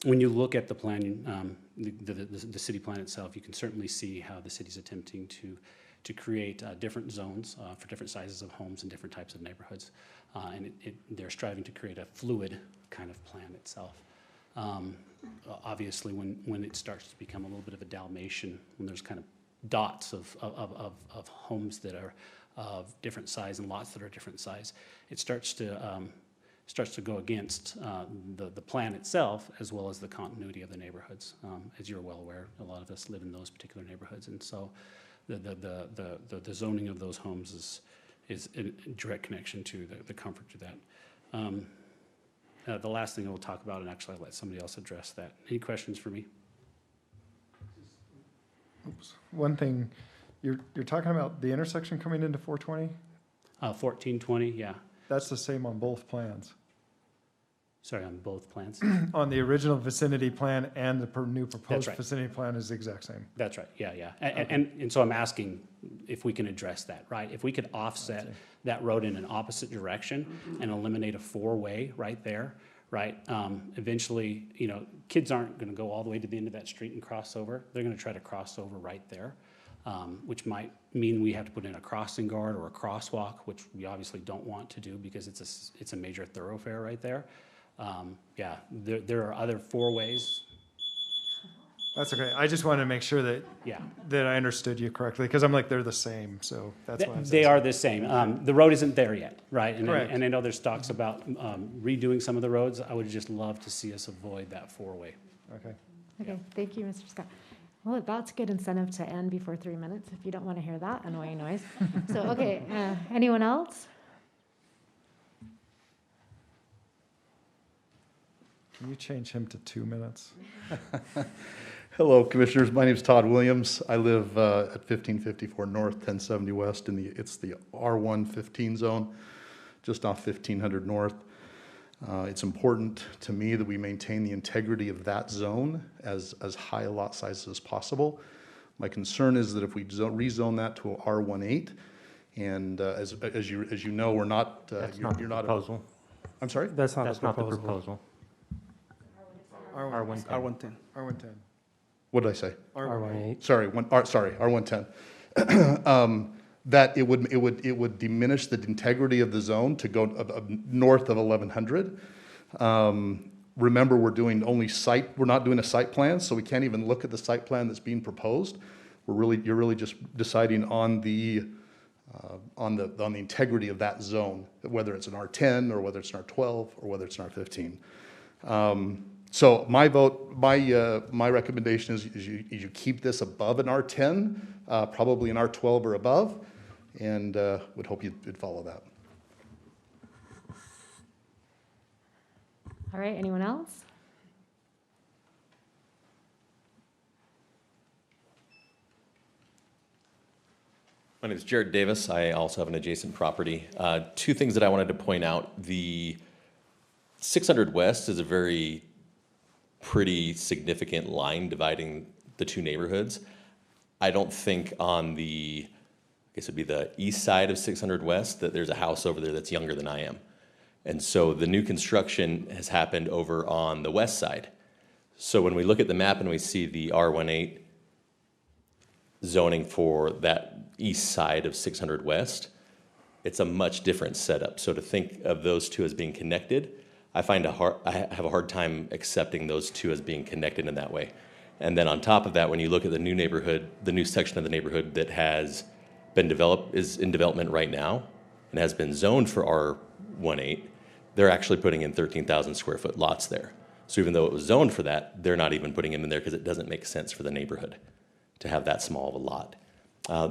When you look at the plan, the city plan itself, you can certainly see how the city's attempting to create different zones for different sizes of homes and different types of neighborhoods. And they're striving to create a fluid kind of plan itself. Obviously, when it starts to become a little bit of a Dalmatian, when there's kind of dots of homes that are of different size and lots that are different size, it starts to go against the plan itself as well as the continuity of the neighborhoods. As you're well aware, a lot of us live in those particular neighborhoods, and so the zoning of those homes is in direct connection to the comfort to that. The last thing I will talk about, and actually I'll let somebody else address that. Any questions for me? Oops. One thing, you're talking about the intersection coming into 420? 1420, yeah. That's the same on both plans. Sorry, on both plans? On the original vicinity plan and the new proposed right. vicinity plan is the exact same. That's right, yeah. And so I'm asking if we can address that, right? If we could offset that road in an opposite direction and eliminate a 4-way right there, right? Eventually, kids aren't gonna go all the way to the end of that street and cross over. They're gonna try to cross over right there, which might mean we have to put in a crossing guard or a crosswalk, which we obviously don't want to do because it's a major thoroughfare right there. There are other 4-ways. That's okay. I just wanted to make sure that I understood you correctly, because I'm like, they're the same, so that's why. They are the same. The road isn't there yet, right? Correct. And I know there's talks about redoing some of the roads. I would just love to see us avoid that 4-way. Okay. Okay, thank you, Mr. Scott. Well, that's good incentive to end before 3 minutes, if you don't want to hear that annoying noise. So, okay, anyone else? Can you change him to 2 minutes? Hello, Commissioners. My name is Todd Williams. I live at 1554 North, 1070 West. It's the R115 zone, just off 1500 North. It's important to me that we maintain the integrity of that zone as high a lot size as possible. My concern is that if we rezone that to a R18, and as you know, we're not. That's not the proposal. I'm sorry. That's not the proposal. R110. R110. What did I say? R18. Sorry, R110. That it would diminish the integrity of the zone to go north of 1100. Remember, we're not doing a site plan, so we can't even look at the site plan that's being proposed. You're really just deciding on the integrity of that zone, whether it's an R10 or whether it's an R12 or whether it's an R15. So my vote, my recommendation is you keep this above an R10, probably an R12 or above, and would hope you'd follow that. All right, anyone else? My name is Jared Davis. I also have an adjacent property. Two things that I wanted to point out. The 600 West is a very pretty significant line dividing the two neighborhoods. I don't think on the, I guess it'd be the east side of 600 West, that there's a house over there that's younger than I am. And so the new construction has happened over on the west side. So when we look at the map and we see the R18 zoning for that east side of 600 West, it's a much different setup. So to think of those two as being connected, I have a hard time accepting those two as being connected in that way. And then on top of that, when you look at the new neighborhood, the new section of the neighborhood that has been developed, is in development right now, and has been zoned for R18, they're actually putting in 13,000 square foot lots there. So even though it was zoned for that, they're not even putting them in there because it doesn't make sense for the neighborhood to have that small of a lot.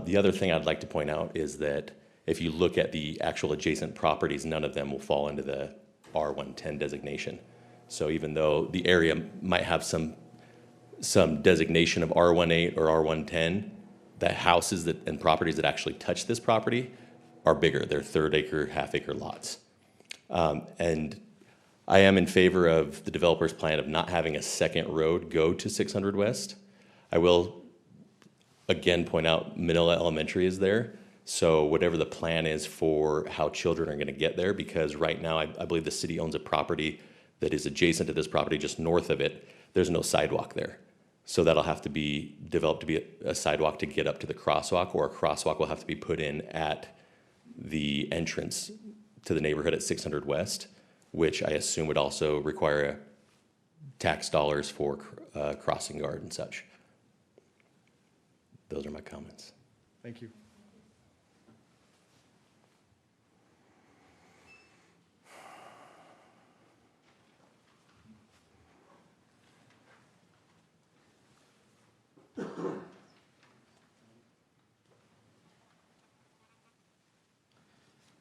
The other thing I'd like to point out is that if you look at the actual adjacent properties, none of them will fall into the R110 designation. So even though the area might have some designation of R18 or R110, the houses and properties that actually touch this property are bigger. They're third acre, half acre lots. And I am in favor of the developer's plan of not having a second road go to 600 West. I will again point out Manila Elementary is there. So whatever the plan is for how children are going to get there, because right now I believe the city owns a property that is adjacent to this property just north of it. There's no sidewalk there. So that'll have to be developed to be a sidewalk to get up to the crosswalk, or a crosswalk will have to be put in at the entrance to the neighborhood at 600 West, which I assume would also require tax dollars for crossing guard and such. Those are my comments. Thank you.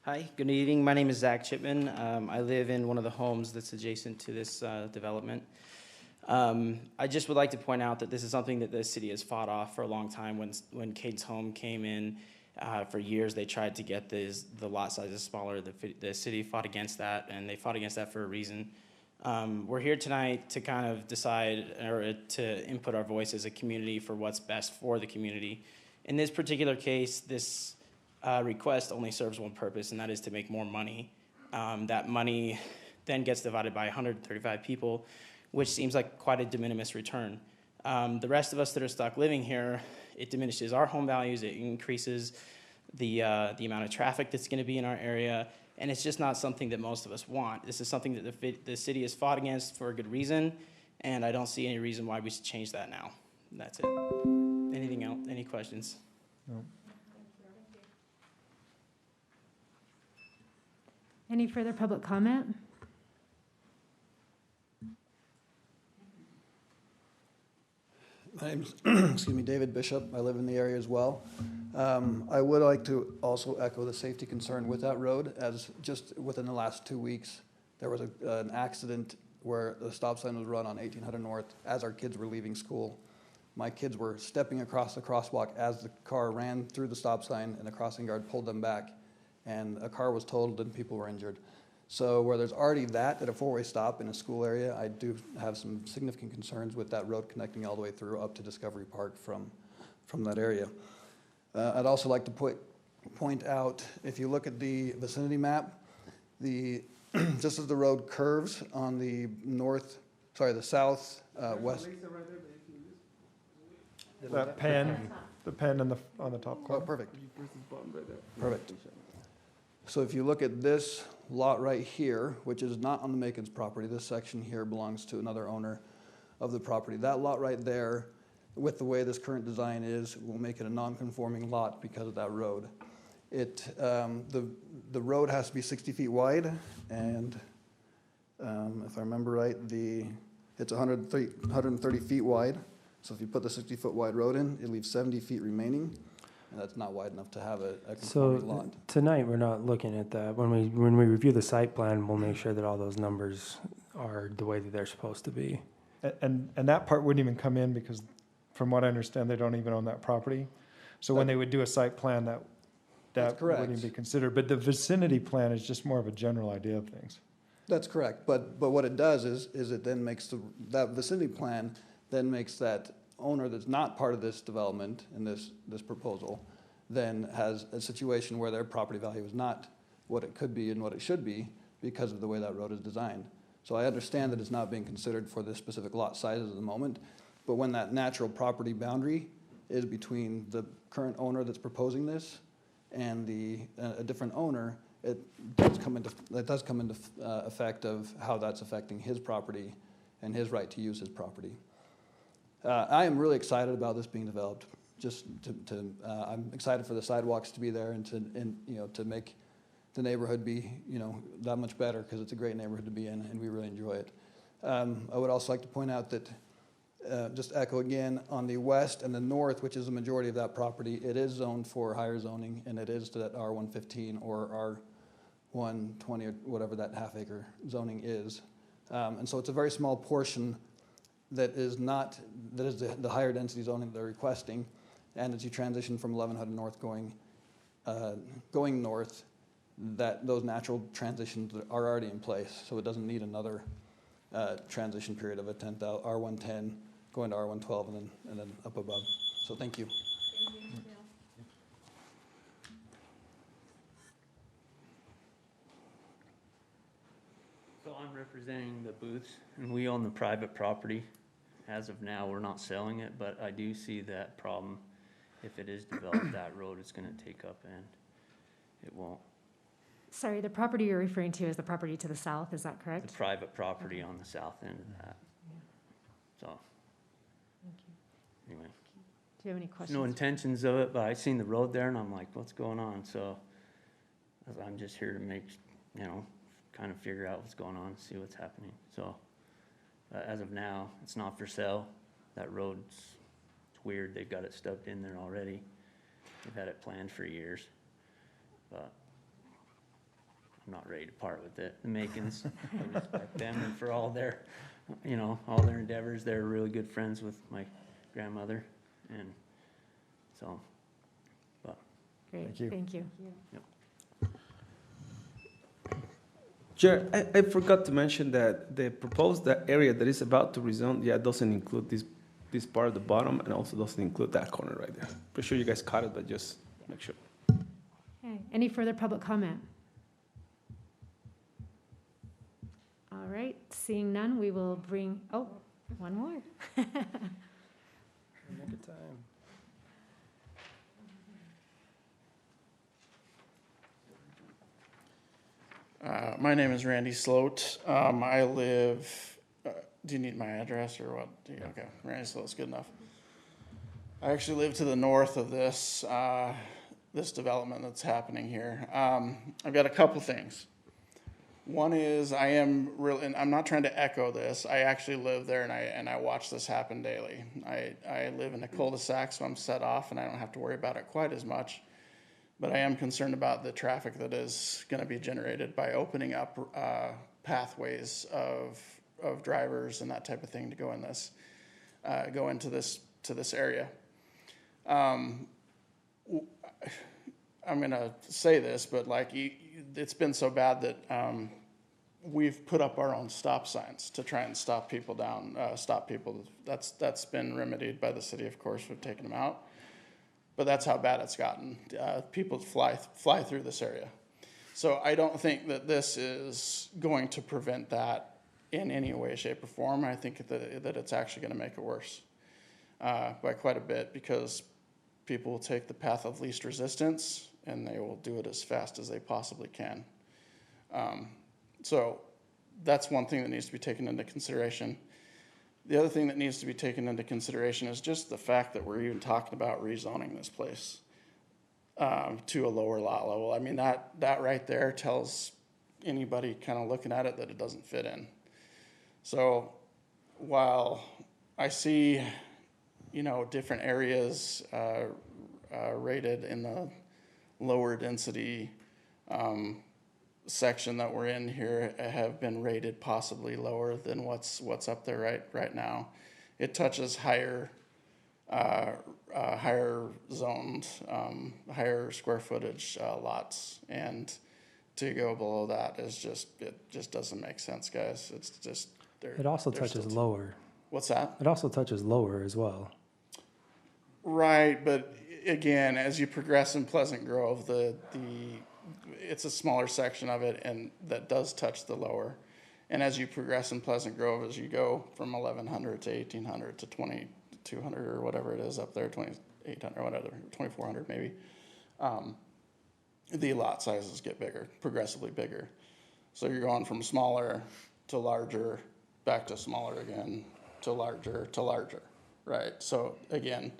Hi, good evening. My name is Zach Chipman. I live in one of the homes that's adjacent to this development. I just would like to point out that this is something that the city has fought off for a long time. When Cade's home came in, for years they tried to get the lot sizes smaller. The city fought against that, and they fought against that for a reason. We're here tonight to kind of decide, or to input our voice as a community for what's best for the community. In this particular case, this request only serves one purpose, and that is to make more money. That money then gets divided by 135 people, which seems like quite a de minimis return. The rest of us that are stuck living here, it diminishes our home values, it increases the amount of traffic that's going to be in our area, and it's just not something that most of us want. This is something that the city has fought against for a good reason, and I don't see any reason why we should change that now. That's it. Anything else? Any questions? No. Any further public comment? My name's excuse me, David Bishop. I live in the area as well. I would like to also echo the safety concern with that road, as just within the last 2 weeks, there was an accident where the stop sign was run on 1800 North as our kids were leaving school. My kids were stepping across the crosswalk as the car ran through the stop sign, and the crossing guard pulled them back, and a car was totaled and people were injured. So where there's already that at a four-way stop in a school area, I do have some significant concerns with that road connecting all the way through up to Discovery Park from that area. I'd also like to point out, if you look at the vicinity map, just as the road curves on the south west. That pen, the pen on the top corner. Oh, perfect. Perfect. So if you look at this lot right here, which is not on the Macon's property, this section here belongs to another owner of the property. That lot right there with the way this current design is, will make it a non-conforming lot because of that road. The road has to be 60 feet wide, and if I remember right, it's 130 feet wide. So if you put the 60-foot wide road in, it leaves 70 feet remaining, and that's not wide enough to have a conforming lot. So tonight, we're not looking at that. When we review the site plan, we'll make sure that all those numbers are the way that they're supposed to be. And that part wouldn't even come in because, from what I understand, they don't even own that property. So when they would do a site plan, that wouldn't even be considered. But the vicinity plan is just more of a general idea of things. That's correct, but what it does is it then makes that vicinity plan then makes that owner that's not part of this development in this proposal then has a situation where their property value is not what it could be and what it should be because of the way that road is designed. So I understand that it's not being considered for this specific lot sizes at the moment, but when that natural property boundary is between the current owner that's proposing this and a different owner, it does come into effect of how that's affecting his property and his right to use his property. I am really excited about this being developed. I'm excited for the sidewalks to be there and to make the neighborhood be that much better because it's a great neighborhood to be in and we really enjoy it. I would also like to point out that just echo again, on the west and the north, which is the majority of that property, it is zoned for higher zoning, and it is to that R115 or R120 or whatever that half-acre zoning is. And so it's a very small portion that is the higher density zoning they're requesting. And as you transition from 1100 North going north, that those natural transitions are already in place, so it doesn't need another transition period of a R110 going to R112 and then up above. So thank you. So I'm representing the booths, and we own the private property. As of now, we're not selling it, but I do see that problem. If it is developed, that road is going to take up, and it won't. Sorry, the property you're referring to is the property to the south, is that correct? The private property on the south end of that. So, anyway. Do you have any questions? No intentions of it, but I seen the road there and I'm like, what's going on? So I'm just here to make, kind of figure out what's going on, see what's happening. So as of now, it's not for sale. That road's, it's weird. They've got it stubbed in there already. They've had it planned for years, but I'm not ready to part with it. The Makins, I respect them and for all their, all their endeavors. They're really good friends with my grandmother, and so, but. Great, thank you. Yep. Chair, I forgot to mention that the proposed area that is about to rezone, doesn't include this part at the bottom and also doesn't include that corner right there. Pretty sure you guys caught it, but just make sure. Okay, any further public comment? All right, seeing none, we will bring, one more. Make a time. My name is Randy Sloat. I live, do you need my address or what? Okay, Randy Sloat's good enough. I actually live to the north of this, this development that's happening here. I've got a couple things. One is and I'm not trying to echo this. I actually live there and I watch this happen daily. I live in a cul-de-sac, so I'm set off and I don't have to worry about it quite as much. But I am concerned about the traffic that is going to be generated by opening up pathways of drivers and that type of thing to go into this area. I'm going to say this, but it's been so bad that we've put up our own stop signs to try and stop people down, That's been remedied by the city, of course. We've taken them out. But that's how bad it's gotten. People fly through this area. So I don't think that this is going to prevent that in any way, shape, or form. I think that it's actually going to make it worse by quite a bit because people will take the path of least resistance and they will do it as fast as they possibly can. So that's one thing that needs to be taken into consideration. The other thing that needs to be taken into consideration is just the fact that we're even talking about rezoning this place to a lower lot level. I mean, that right there tells anybody kind of looking at it that it doesn't fit in. So while I see, you know, different areas rated in the lower density section that we're in here have been rated possibly lower than what's up there right now. It touches higher zoned, higher square footage lots, and to go below that is it just doesn't make sense, guys. It's just It also touches lower. What's that? It also touches lower as well. Right, but again, as you progress in Pleasant Grove, it's a smaller section of it, and that does touch the lower. And as you progress in Pleasant Grove, as you go from 1100 to 1800 to 2200 or whatever it is up there, 2800 or whatever, 2400 maybe, the lot sizes get bigger, progressively bigger. So you're going from smaller to larger, back to smaller again, to larger, right? So again,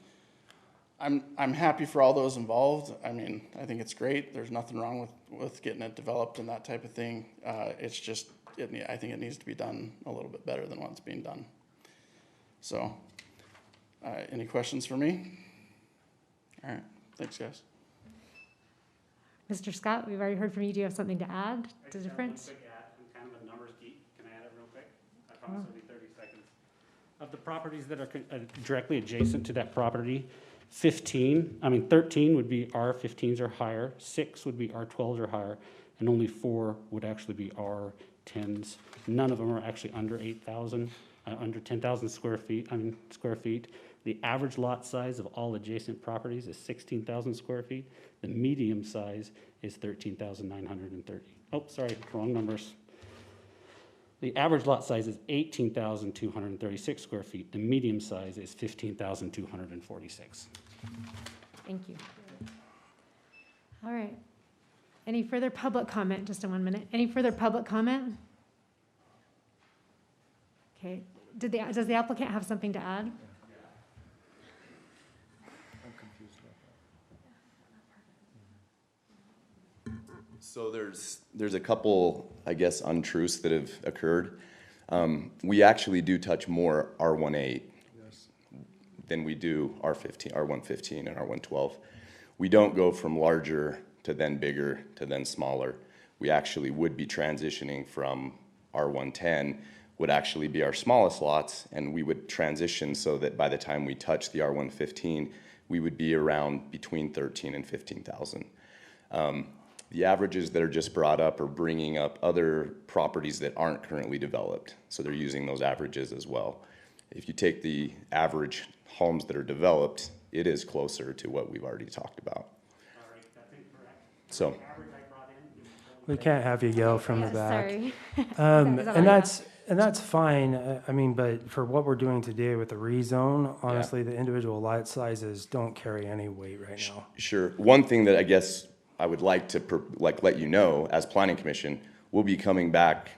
I'm happy for all those involved. I mean, I think it's great. There's nothing wrong with getting it developed and that type of thing. It's just, I think it needs to be done a little bit better than what's being done. So, any questions for me? All right, thanks, guys. Mr. Scott, we've already heard from you. Do you have something to add to difference? Quick add. I'm kind of a numbers geek. Can I add it real quick? I promise it'll be 30 seconds. Of the properties that are directly adjacent to that property, 13 would be R15s or higher, 6 would be R12s or higher, and only 4 would actually be R10s. None of them are actually under 8,000, under 10,000 square feet. The average lot size of all adjacent properties is 16,000 square feet. The medium size is 13,930. Oh, sorry, wrong numbers. The average lot size is 18,236 square feet. The medium size is 15,246. Thank you. All right. Any further public comment? Just in 1 minute. Any further public comment? Okay. Does the applicant have something to add? I'm confused about that. So there's a couple, I guess, untruths that have occurred. We actually do touch more R18 than we do R115 and R112. We don't go from larger to then bigger to then smaller. We actually would be transitioning from R110 would actually be our smallest lots, and we would transition so that by the time we touch the R115, we would be around between 13 and 15,000. The averages that are just brought up are bringing up other properties that aren't currently developed, so they're using those averages as well. If you take the average homes that are developed, it is closer to what we've already talked about. So We can't have you yell from the back. Sorry. And that's fine. I mean, but for what we're doing today with the rezone, honestly, the individual lot sizes don't carry any weight right now. Sure. One thing that I guess I would like to let you know, as Planning Commission, we'll be coming back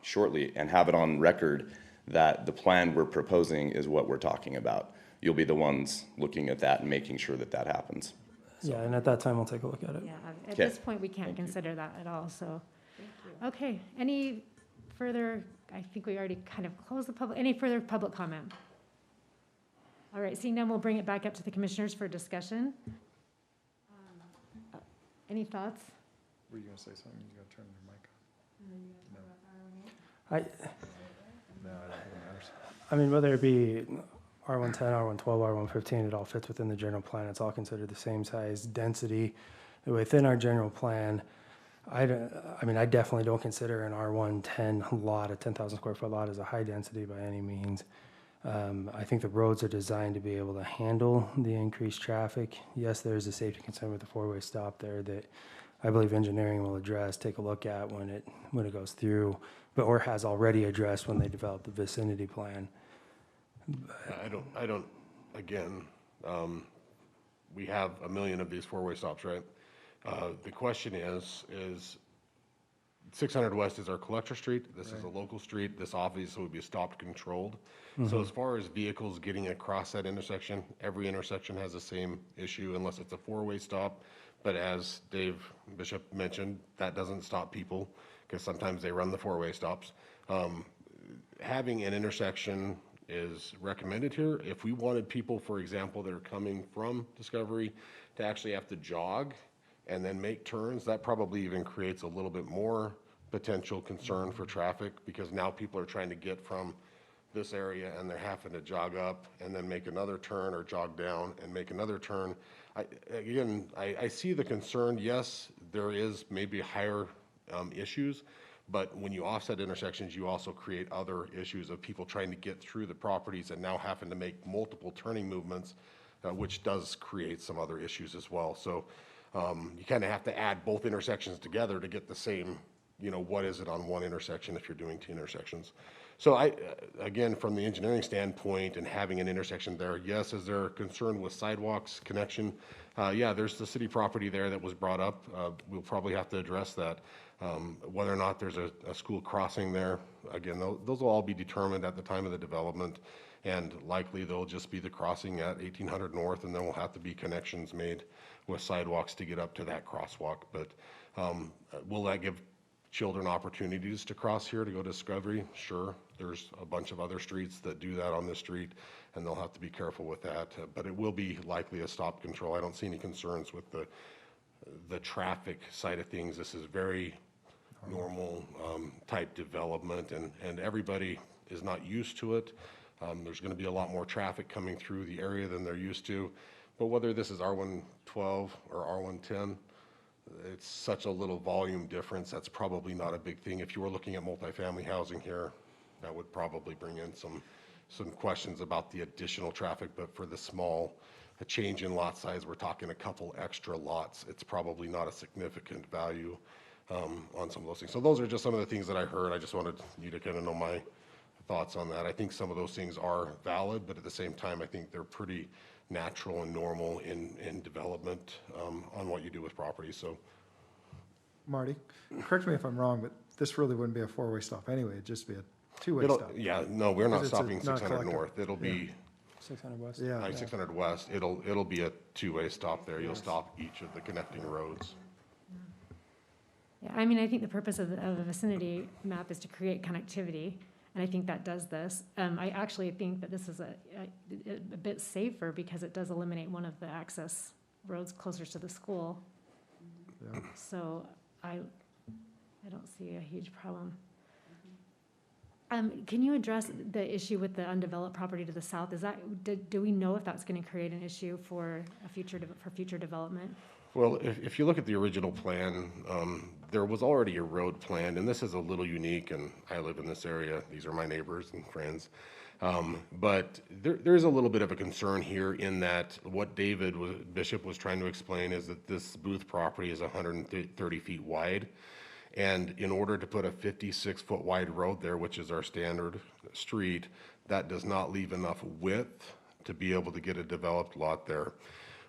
shortly and have it on record that the plan we're proposing is what we're talking about. You'll be the ones looking at that and making sure that that happens. So. Yeah, and at that time, we'll take a look at it. Yeah, at this point, we can't consider that at all, so. Okay, any further, I think we already kind of closed the public, any further public comment? All right, seeing none, we'll bring it back up to the commissioners for discussion. Any thoughts? Were you gonna say something? You gotta turn your mic on. No, I don't think it matters. I mean, whether it be R110, R112, R115, it all fits within the general plan. It's all considered the same size density within our general plan. I definitely don't consider an R110 lot, a 10,000 square foot lot, as a high density by any means. I think the roads are designed to be able to handle the increased traffic. Yes, there's a safety concern with the four-way stop there that I believe engineering will address, take a look at when it goes through, or has already addressed when they develop the vicinity plan. Again, we have 1 million of these four-way stops, right? The question is 600 West is our collector street. This is a local street. This obviously would be stopped controlled. So as far as vehicles getting across that intersection, every intersection has the same issue unless it's a four-way stop. But as Dave Bishop mentioned, that doesn't stop people because sometimes they run the four-way stops. Having an intersection is recommended here. If we wanted people, for example, that are coming from Discovery to actually have to jog and then make turns, that probably even creates a little bit more potential concern for traffic because now people are trying to get from this area and they're having to jog up and then make another turn or jog down and make another turn. I see the concern. Yes, there is maybe higher issues, but when you offset intersections, you also create other issues of people trying to get through the properties and now having to make multiple turning movements, which does create some other issues as well. So you kind of have to add both intersections together to get the same, what is it on one intersection if you're doing two intersections. So again, from the engineering standpoint and having an intersection there, yes, is there a concern with sidewalks connection? Yeah, there's the city property there that was brought up. We'll probably have to address that. Whether or not there's a school crossing there, again, those will all be determined at the time of the development, and likely they'll just be the crossing at 1800 North, and then we'll have to be connections made with sidewalks to get up to that crosswalk. But will that give children opportunities to cross here to go to Discovery? Sure. There's a bunch of other streets that do that on this street, and they'll have to be careful with that. But it will be likely a stop control. I don't see any concerns with the traffic side of things. This is very normal type development, and everybody is not used to it. There's going to be a lot more traffic coming through the area than they're used to. But whether this is R112 or R110, it's such a little volume difference. That's probably not a big thing. If you were looking at multifamily housing here, that would probably bring in some questions about the additional traffic. But for the a change in lot size, we're talking a couple extra lots. It's probably not a significant value on some of those things. So those are just some of the things that I heard. I just wanted you to kind of know my thoughts on that. I think some of those things are valid, but at the same time, I think they're pretty natural and normal in development on what you do with property. So, Marty, correct me if I'm wrong, but this really wouldn't be a four-way stop anyway. It'd just be a two-way stop. Yeah, no, we're not Because it's stopping not 600 North. It'll be 600 West. Yeah. 600 West. It'll be a two-way stop there. You'll stop each of the connecting roads. Yeah, I mean, I think the purpose of the vicinity map is to create connectivity, and I think that does this. I actually think that this is a bit safer because it does eliminate one of the access roads closer to the school. Yeah. So I don't see a huge problem. Can you address the issue with the undeveloped property to the south? Do we know if that's going to create an issue for future development? Well, if you look at the original plan, there was already a road planned, and this is a little unique, and I live in this area. These are my neighbors and friends. But there is a little bit of a concern here in that what Bishop was trying to explain is that this booth property is 130 feet wide. And in order to put a 56-foot wide road there, which is our standard street, that does not leave enough width to be able to get a developed lot there.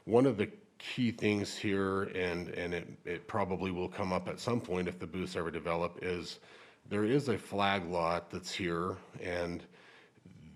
One of the key things here, and it probably will come up at some point if the booths ever develop, is there is a flag lot that's here, and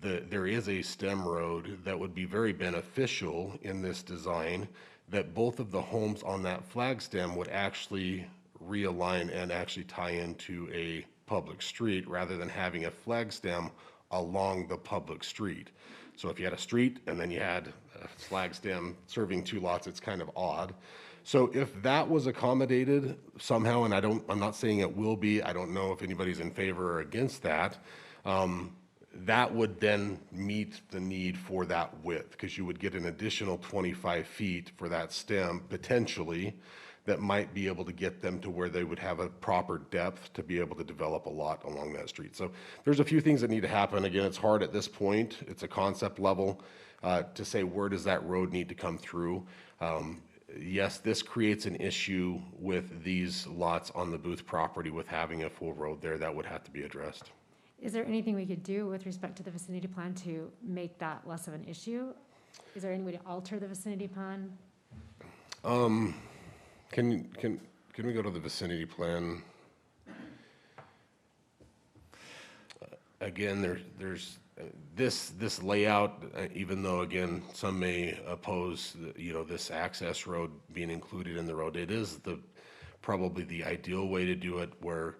there is a stem road that would be very beneficial in this design, that both of the homes on that flag stem would actually realign and actually tie into a public street rather than having a flag stem along the public street. So if you had a street and then you had a flag stem serving two lots, it's kind of odd. So if that was accommodated somehow, and I'm not saying it will be, I don't know if anybody's in favor or against that, that would then meet the need for that width, because you would get an additional 25 feet for that stem potentially that might be able to get them to where they would have a proper depth to be able to develop a lot along that street. So there's a few things that need to happen. Again, it's hard at this point. It's a concept level to say where does that road need to come through. Yes, this creates an issue with these lots on the Booth property with having a full road there. That would have to be addressed. Is there anything we could do with respect to the vicinity plan to make that less of an issue? Is there any way to alter the vicinity plan? Can we go to the vicinity plan? again, this layout, even though, again, some may oppose, this access road being included in the road, it is probably the ideal way to do it where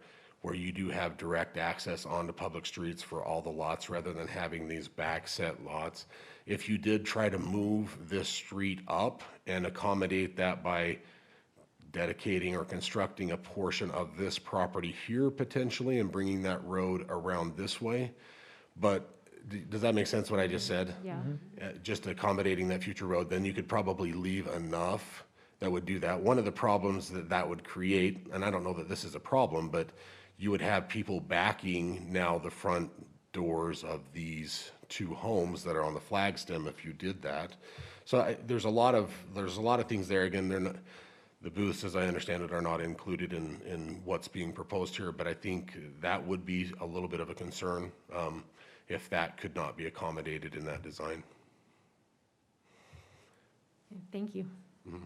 you do have direct access onto public streets for all the lots rather than having these backset lots. If you did try to move this street up and accommodate that by dedicating or constructing a portion of this property here potentially and bringing that road around this way, but does that make sense what I just said? Yeah. Just accommodating that future road, then you could probably leave enough that would do that. One of the problems that would create, and I don't know that this is a problem, but you would have people backing now the front doors of these two homes that are on the flag stem if you did that. So there's a lot of things there. Again, they're not, the booths, as I understand it, are not included in what's being proposed here, but I think that would be a little bit of a concern if that could not be accommodated in that design. Thank you. Mm-hmm.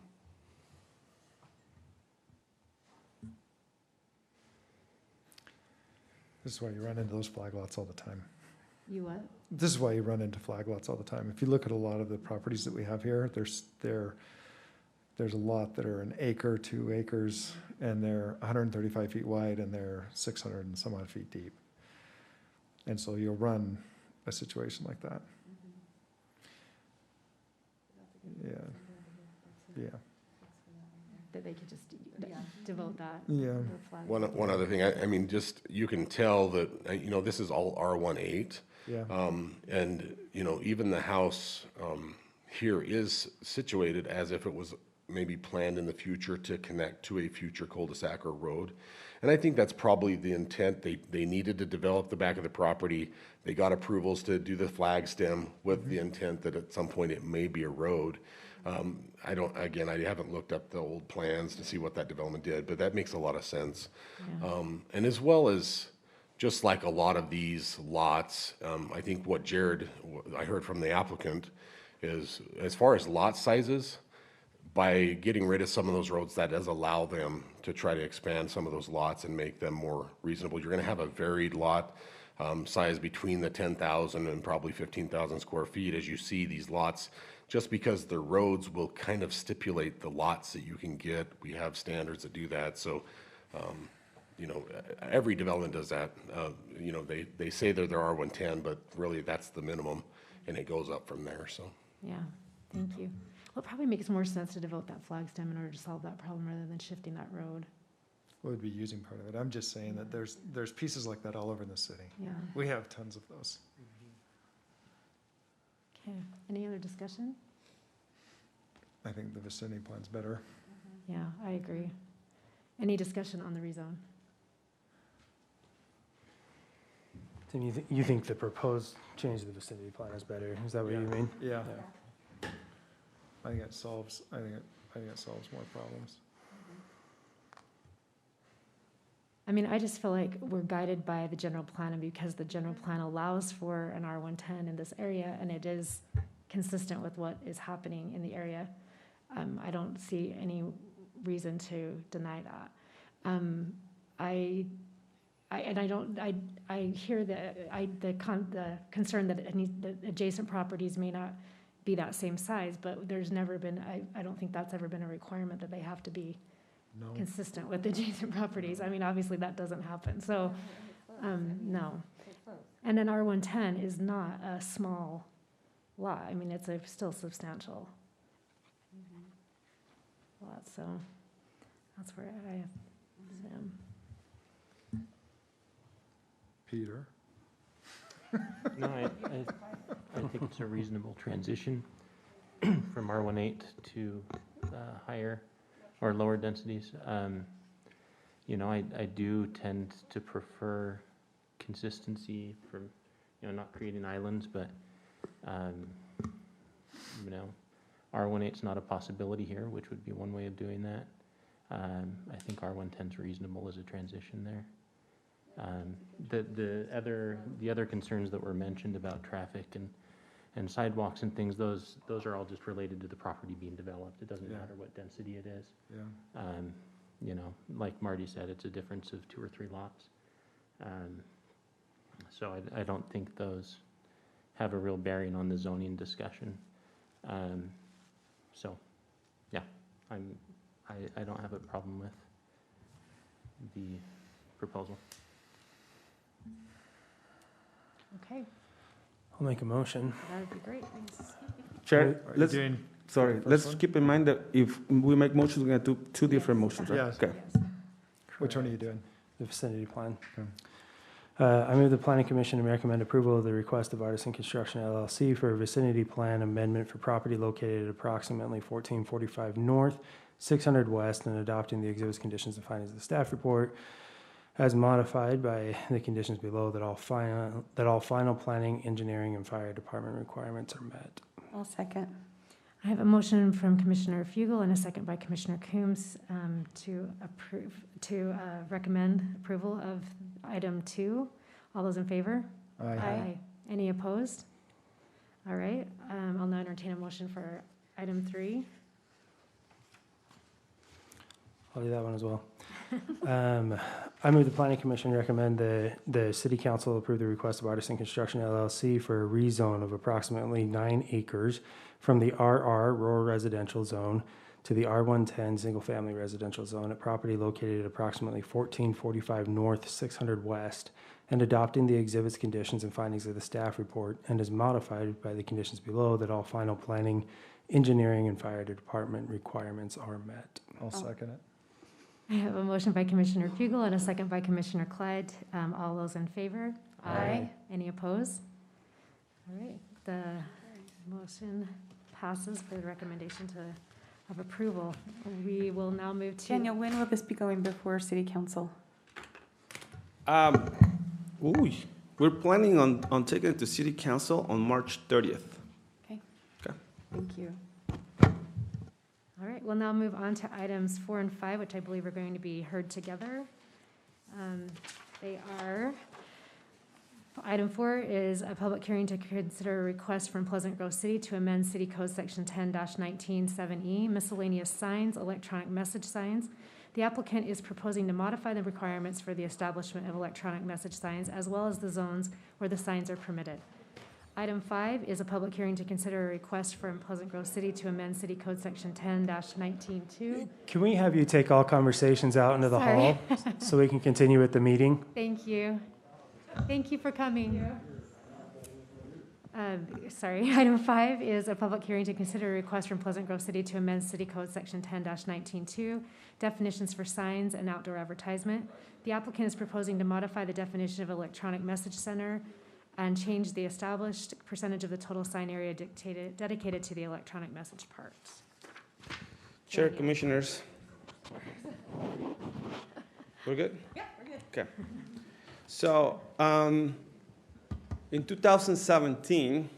This is why you run into those flag lots all the time. You what? This is why you run into flag lots all the time. If you look at a lot of the properties that we have here, there's a lot that are an acre, 2 acres, and they're 135 feet wide and they're 600 and some odd feet deep. And so you'll run a situation like that. Yeah. Yeah. That they could just devote that. Yeah. One other thing, I mean, just, you can tell that, this is all R18. Yeah. And, even the house here is situated as if it was maybe planned in the future to connect to a future cul-de-sac or road. And I think that's probably the intent. They needed to develop the back of the property. They got approvals to do the flag stem with the intent that at some point it may be a road. I haven't looked up the old plans to see what that development did, but that makes a lot of sense. Yeah. And as well as, just like a lot of these lots, I think what I heard from the applicant is, as far as lot sizes, by getting rid of some of those roads, that does allow them to try to expand some of those lots and make them more reasonable. You're going to have a varied lot size between the 10,000 and probably 15,000 square feet as you see these lots, just because the roads will kind of stipulate the lots that you can get. We have standards that do that. So, every development does that. They say they're R110, but really that's the minimum, and it goes up from there. So. Yeah, thank you. Well, it probably makes more sense to devote that flag stem in order to solve that problem rather than shifting that road. Well, would be using part of it. I'm just saying that there's pieces like that all over the city. Yeah. We have tons of those. Okay, any other discussion? I think the vicinity plan's better. Yeah, I agree. Any discussion on the rezone? Tim, you think the proposed change to the vicinity plan is better? Is that what you mean? Yeah. I think it solves more problems. I mean, I just feel like we're guided by the general plan, and because the general plan allows for an R110 in this area, and it is consistent with what is happening in the area, I don't see any reason to deny that. I hear the concern that the adjacent properties may not be that same size, but there's never been, I don't think that's ever been a requirement that they have to be consistent with adjacent properties. I mean, obviously that doesn't happen, so, no. And an R110 is not a small lot. I mean, it's still substantial lot, so that's where I am. Peter? No, I think it's a reasonable transition from R18 to higher or lower densities. I do tend to prefer consistency from, not creating islands, but, R18 is not a possibility here, which would be one way of doing that. I think R110 is reasonable as a transition there. The other concerns that were mentioned about traffic and sidewalks and things, those are all just related to the property being developed. It doesn't matter what density it is. Yeah. Like Marty said, it's a difference of 2 or 3 lots. So I don't think those have a real bearing on the zoning discussion. So, yeah, I don't have a problem with the proposal. Okay, I'll make a motion. that would be great, thanks. Chair, Are you let's, doing sorry, the first let's one? keep in mind that if we make motions, we're gonna do two different motions, right? Yes. Okay. Which one are you doing? The vicinity plan. Okay. I move the planning commission to recommend approval of the request of Artisan Construction LLC for a vicinity plan amendment for property located at approximately 1445 North, 600 West, and adopting the exhibits, conditions, and findings of the staff report as modified by the conditions below, that all final planning, engineering, and fire department requirements are met. I'll second. I have a motion from Commissioner Fugel and a second by Commissioner Coombs to recommend approval of item 2. All those in favor? Aye. Any opposed? All right, I'll now entertain a motion for item 3. I'll do that one as well. I move the planning commission recommend the city council approve the request of Artisan Construction LLC for a rezone of approximately 9 acres from the RR Rural Residential Zone to the R110 Single Family Residential Zone at property located at approximately 1445 North, 600 West, and adopting the exhibits, conditions, and findings of the staff report, and is modified by the conditions below, that all final planning, engineering, and fire department requirements are met. I'll second it. I have a motion by Commissioner Fugel and a second by Commissioner Clyde. All those in favor? Aye. Any opposed? All right, the motion passes for the recommendation of approval. We will now move to. Daniel, when will this be going before city council? We're planning on taking it to city council on March 30th. Okay. Okay. Thank you. All right, we'll now move on to items 4 and 5, which I believe are going to be heard together. They are, item 4 is a public hearing to consider a request from Pleasant Grove City to amend City Code Section 10-19-7E, miscellaneous signs, electronic message signs. The applicant is proposing to modify the requirements for the establishment of electronic message signs, as well as the zones where the signs are permitted. Item 5 is a public hearing to consider a request from Pleasant Grove City to amend City Code Section 10-19-2. Can we have you take all conversations out into the hall so we can continue with the meeting? Thank you. Thank you for coming. Item 5 is a public hearing to consider a request from Pleasant Grove City to amend City Code Section 10-19-2, definitions for signs and outdoor advertisement. The applicant is proposing to modify the definition of electronic message center and change the established percentage of the total sign area dedicated to the electronic message parts. Chair, Daniel. commissioners. We're good? Yeah, we're good. Okay. So, in 2017,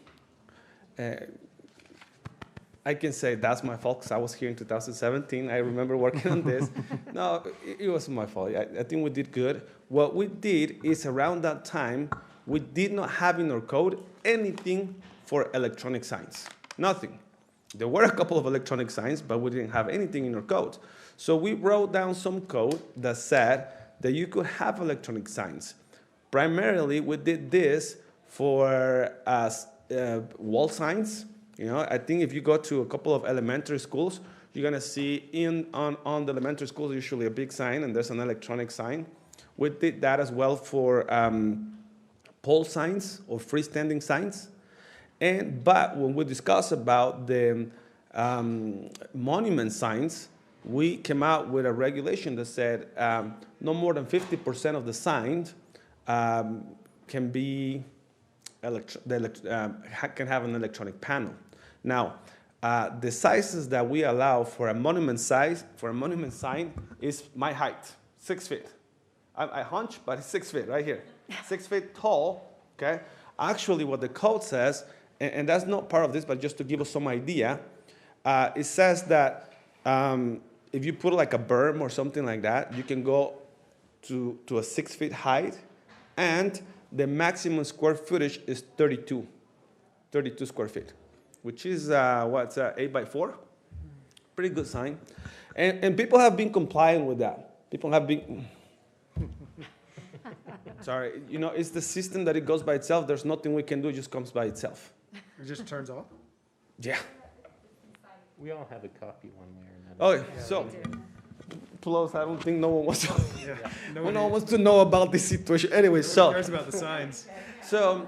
I can say that's my fault because I was here in 2017. I remember working on this. No, it wasn't my fault. I think we did good. What we did is around that time, we did not have in our code anything for electronic signs. Nothing. There were a couple of electronic signs, but we didn't have anything in our code. So we wrote down some code that said that you could have electronic signs. Primarily, we did this for wall signs. You know, I think if you go to a couple of elementary schools, you're gonna see on the elementary schools usually a big sign, and there's an electronic sign. We did that as well for pole signs or freestanding signs. But when we discuss about the monument signs, we came out with a regulation that said no more than 50% of the signs can be can have an electronic panel. Now, the sizes that we allow for a monument sign is my height, 6 feet. I hunch, but it's 6 feet right here. 6 feet tall, okay? Actually, what the code says, and that's not part of this, but just to give us some idea, it says that if you put like a berm or something like that, you can go to a 6 feet height, and the maximum square footage is 32 square feet, which is 8 by 4? Pretty good sign. And people have been complying with that. People have been... Sorry, you know, it's the system that it goes by itself. There's nothing we can do, it just comes by itself. It just turns off? Yeah. We all have a copy one way or another. Okay, so, plus, I don't think no one wants to, Yeah. no one wants to know about this situation. Anyway, so. Who cares about the signs? So,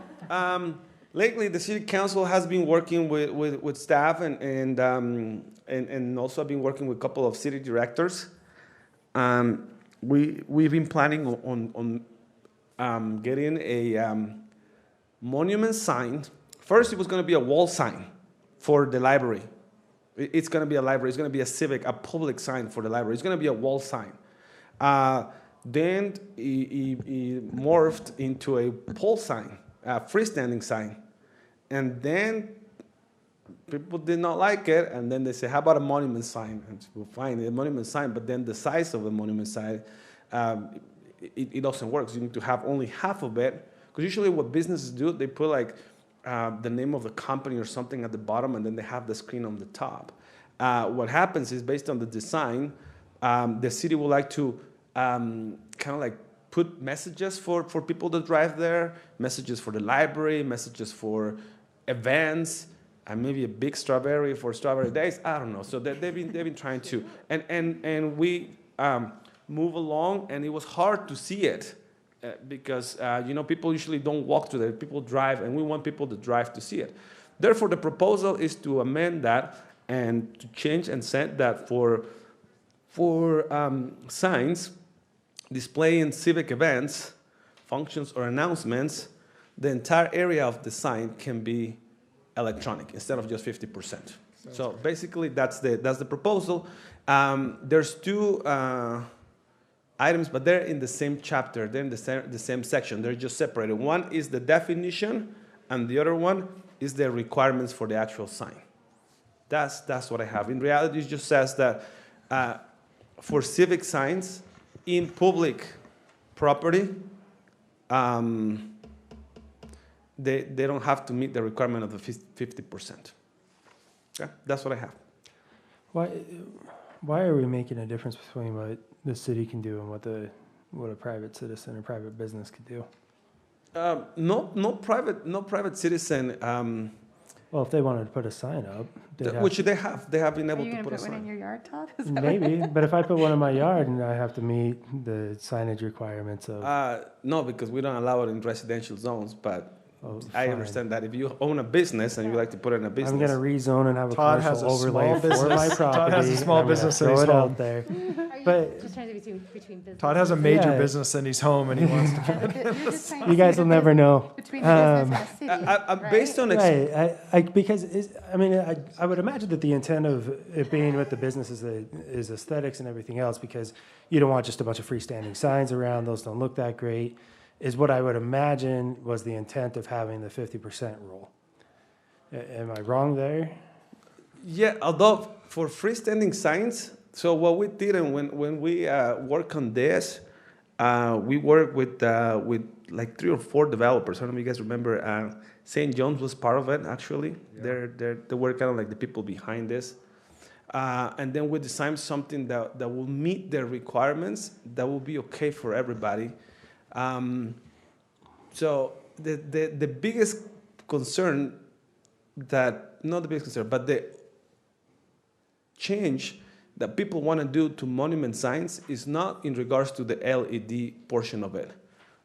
lately, the city council has been working with staff and also I've been working with a couple of city directors. We've been planning on getting a monument sign. First, it was going to be a wall sign for the library. It's going to be a library. It's going to be a public sign for the library. It's going to be a wall sign. Then it morphed into a pole sign, a freestanding sign. And then people did not like it, and then they said, how about a monument sign? And we'll find a monument sign, but then the size of the monument sign, it doesn't work. So you need to have only half of it, because usually what businesses do, they put like the name of the company or something at the bottom, and then they have the screen on the top. What happens is, based on the design, the city would like to kind of like put messages for people that drive there, messages for the library, messages for events, and maybe a big strawberry for Strawberry Days. I don't know. So they've been trying to, and we move along, and it was hard to see it because you know, people usually don't walk through there. People drive, and we want people to drive to see it. Therefore, the proposal is to amend that and to change and set that for signs displaying civic events, functions, or announcements, the entire area of the sign can be electronic instead of just 50%. So basically, that's the proposal. There's two items, but they're in the same chapter. They're in the same section. They're just separated. One is the definition, and the other one is the requirements for the actual sign. That's what I have. In reality, it just says that for civic signs in public property, they don't have to meet the requirement of the 50%. Yeah, that's what I have. Why are we making a difference between what the city can do and what a private citizen or private business could do? No private citizen. Well, if they wanted to put a sign up, which they have been able to put a sign. Are you going to put one in your yard, Todd? Maybe, but if I put one in my yard and I have to meet the signage requirements of... No, because we don't allow it in residential zones, but I fine. understand that if you own a business and you like to put it in a business. I'm going to rezone and have a Todd has commercial a small overlay for business. my property. Todd has a small and I'm business gonna in his throw it home. out there. Are you But just trying to between business? Todd has a major Yeah. business in his home, and he wants to. You guys will never know. Between the business and the city, right? Based on Right, because I would imagine that the intent of it being with the business is aesthetics and everything else, because you don't want just a bunch of freestanding signs around. Those don't look that great. Is what I would imagine was the intent of having the 50% rule. Am I wrong there? Yeah, although for freestanding signs, so what we did, and when we work on this, we work with like 3 or 4 developers. I don't know if you guys remember. St. John's was part of it, actually. Yeah. They were kind of like the people behind this. And then we designed something that will meet their requirements, that will be okay for everybody. So the biggest concern not the biggest concern, but the change that people want to do to monument signs is not in regards to the LED portion of it.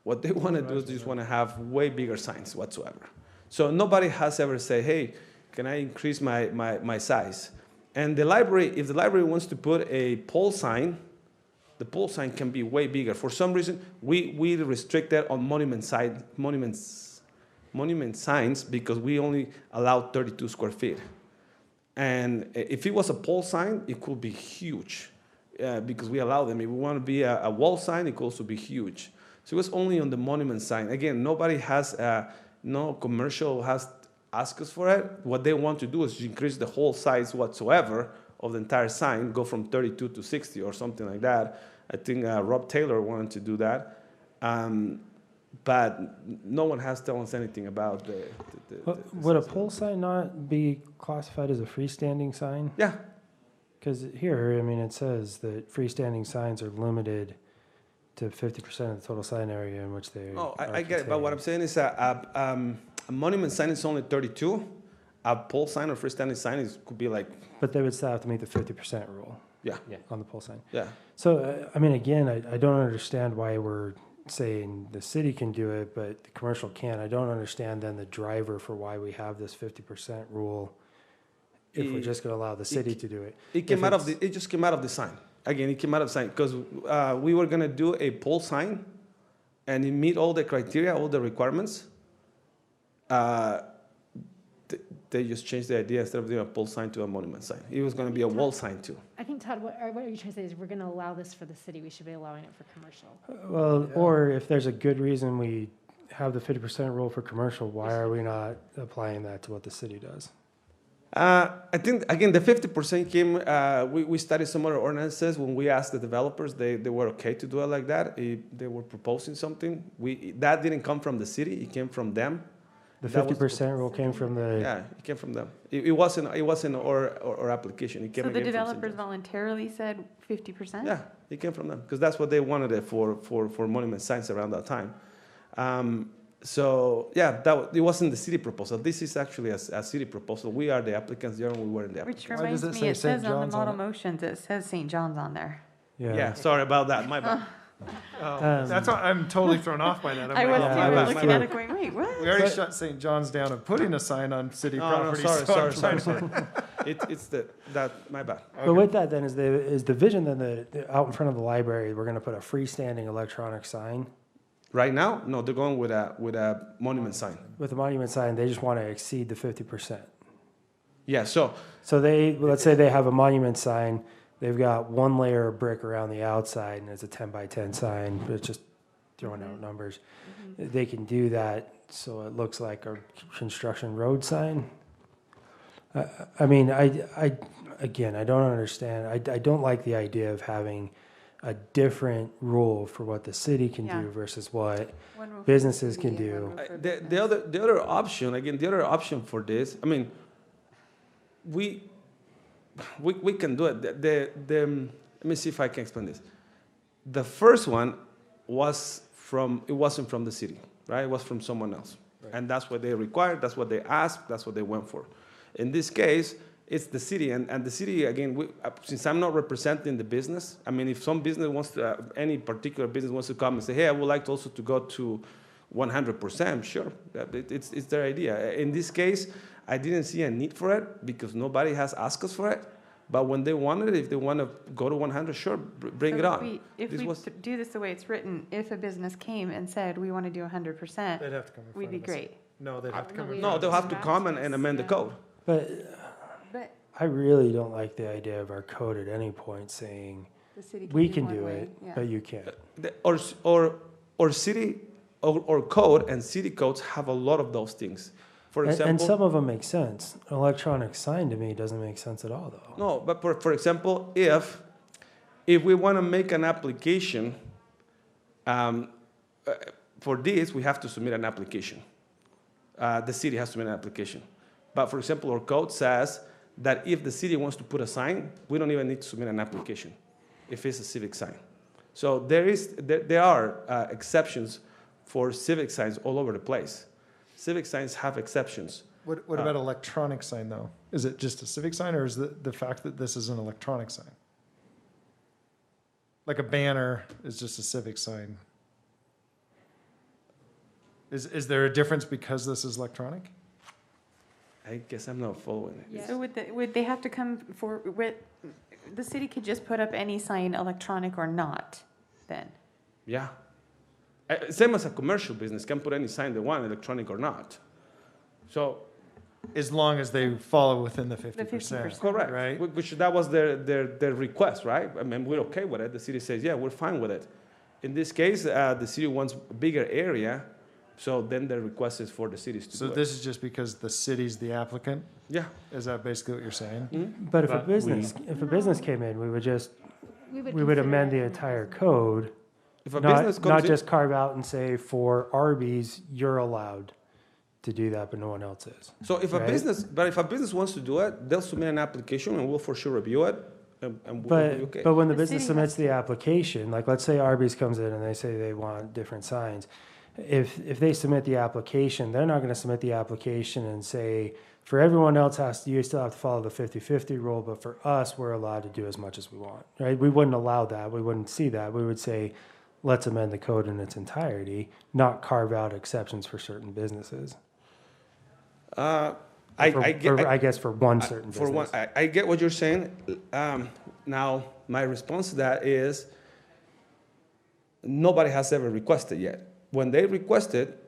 What they want to do is they just want to have way bigger signs whatsoever. So nobody has ever said, hey, can I increase my size? And the library, if the library wants to put a pole sign, the pole sign can be way bigger. For some reason, we restrict that on monument signs because we only allow 32 square feet. And if it was a pole sign, it could be huge because we allow them. If we want to be a wall sign, it could also be huge. So it was only on the monument sign. Again, nobody has, no commercial has asked us for it. What they want to do is increase the whole size whatsoever of the entire sign, go from 32 to 60 or something like that. I think Rob Taylor wanted to do that. But no one has told us anything about the Would a pole sign not be classified as a freestanding sign? Yeah. Because here, I mean, it says that freestanding signs are limited to 50% of the total sign area in which they Oh, are I get it, but what I'm saying is a monument sign is only 32. A pole sign or freestanding sign could be like, But they would still have to meet the 50% rule. Yeah. On the pole sign. Yeah. So, I mean, again, I don't understand why we're saying the city can do it, but the commercial can't. I don't understand then the driver for why we have this 50% rule if we're just going to allow the city to do it. It just came out of the sign. Again, it came out of the sign because we were gonna do a pole sign, and it meet all the criteria, all the requirements. They just changed the idea. Instead of doing a pole sign to a monument sign, it was gonna be a wall sign too. I think, Todd, what are you trying to say is we're going to allow this for the city, we should be allowing it for commercial. Well, or if there's a good reason we have the 50% rule for commercial, why are we not applying that to what the city does? I think, again, the 50% came, we studied some other ordinances. When we asked the developers, they were okay to do it like that. They were proposing something. That didn't come from the city, it came from them. The 50% rule came from the... Yeah, it came from them. It wasn't our application. It came So the again from developers voluntarily said 50%? Yeah, it came from them, because that's what they wanted it for monument signs around that time. So, yeah, it wasn't the city proposal. This is actually a city proposal. We are the applicants, we weren't the applicants. Which reminds me, it says on the model motions, it says St. John's on there. Yeah, sorry about that, my bad. That's why I'm totally thrown off by that. I was too, looking at it going, wait, what? We already shut St. John's down and putting a sign on city property. Sorry. My bad. But with that then, is the vision then out in front of the library, we're going to put a freestanding electronic sign? Right now, no, they're going with a monument sign. With a monument sign, they just want to exceed the 50%. Yeah, so let's say they have a monument sign, they've got one layer of brick around the outside, and it's a 10 by 10 sign, but it's just throwing out numbers. They can do that so it looks like a construction road sign. I mean, I don't understand. I don't like the idea of having a different rule for what the city can do versus what businesses can do. The other option for this, I mean, we can do it. Let me see if I can explain this. The first one wasn't from the city, right? It was from someone else. Right. And that's what they required, that's what they asked, that's what they went for. In this case, it's the city, and the city, again, since I'm not representing the business, I mean, if some business wants to, any particular business wants to come and say, hey, I would like to also to go to 100%, sure, it's their idea. In this case, I didn't see a need for it because nobody has asked us for it. But when they wanted it, if they want to go to 100, sure, bring it on. If we do this the way it's written, if a business came and said, we want to do 100%, they'd have to come in we'd be great. No, they'd have to come in. No, they'll have to come and amend the code. But I really don't like the idea of our code at any point saying, we can do it, but you can't. Or city, or code and city codes have a lot of those things. For example, and some of them make sense. An electronic sign to me doesn't make sense at all, though. No, but for example, if we want to make an application, for this, we have to submit an application. The city has to submit an application. But for example, our code says that if the city wants to put a sign, we don't even need to submit an application if it's a civic sign. So there are exceptions for civic signs all over the place. Civic signs have exceptions. What about electronic sign, though? Is it just a civic sign, or is the fact that this is an electronic sign? Like a banner is just a civic sign. Is there a difference because this is electronic? I guess I'm not following it. Yeah. So would they have to come for, the city could just put up any sign, electronic or not, then? Yeah. Same as a commercial business, can put any sign they want, electronic or not. So, as long as they follow within the 50%. Correct. Right? Which that was their request, right? I mean, we're okay with it. The city says, yeah, we're fine with it. In this case, the city wants a bigger area, so then the request is for the cities to do it. So this is just because the city's the applicant? Yeah. Is that basically what you're saying? Mm-hmm. But if a business came in, we would amend the entire code. If a business comes not in, just carve out and say, for Arby's, you're allowed to do that, but no one else is. So if a business wants to do it, they'll submit an application and we'll for sure review it. and we'll But, be okay. but when the The business city submits has the application, like let's say Arby's comes in and they say they want different signs. If they submit the application, they're not gonna submit the application and say, for everyone else you still have to follow the 50-50 rule, but for us, we're allowed to do as much as we want, right? We wouldn't allow that, we wouldn't see that, we would say, let's amend the code in its entirety, not carve out exceptions for certain businesses. I guess for one certain For one, business. I get what you're saying. Now, my response to that is, nobody has ever requested yet. When they request it,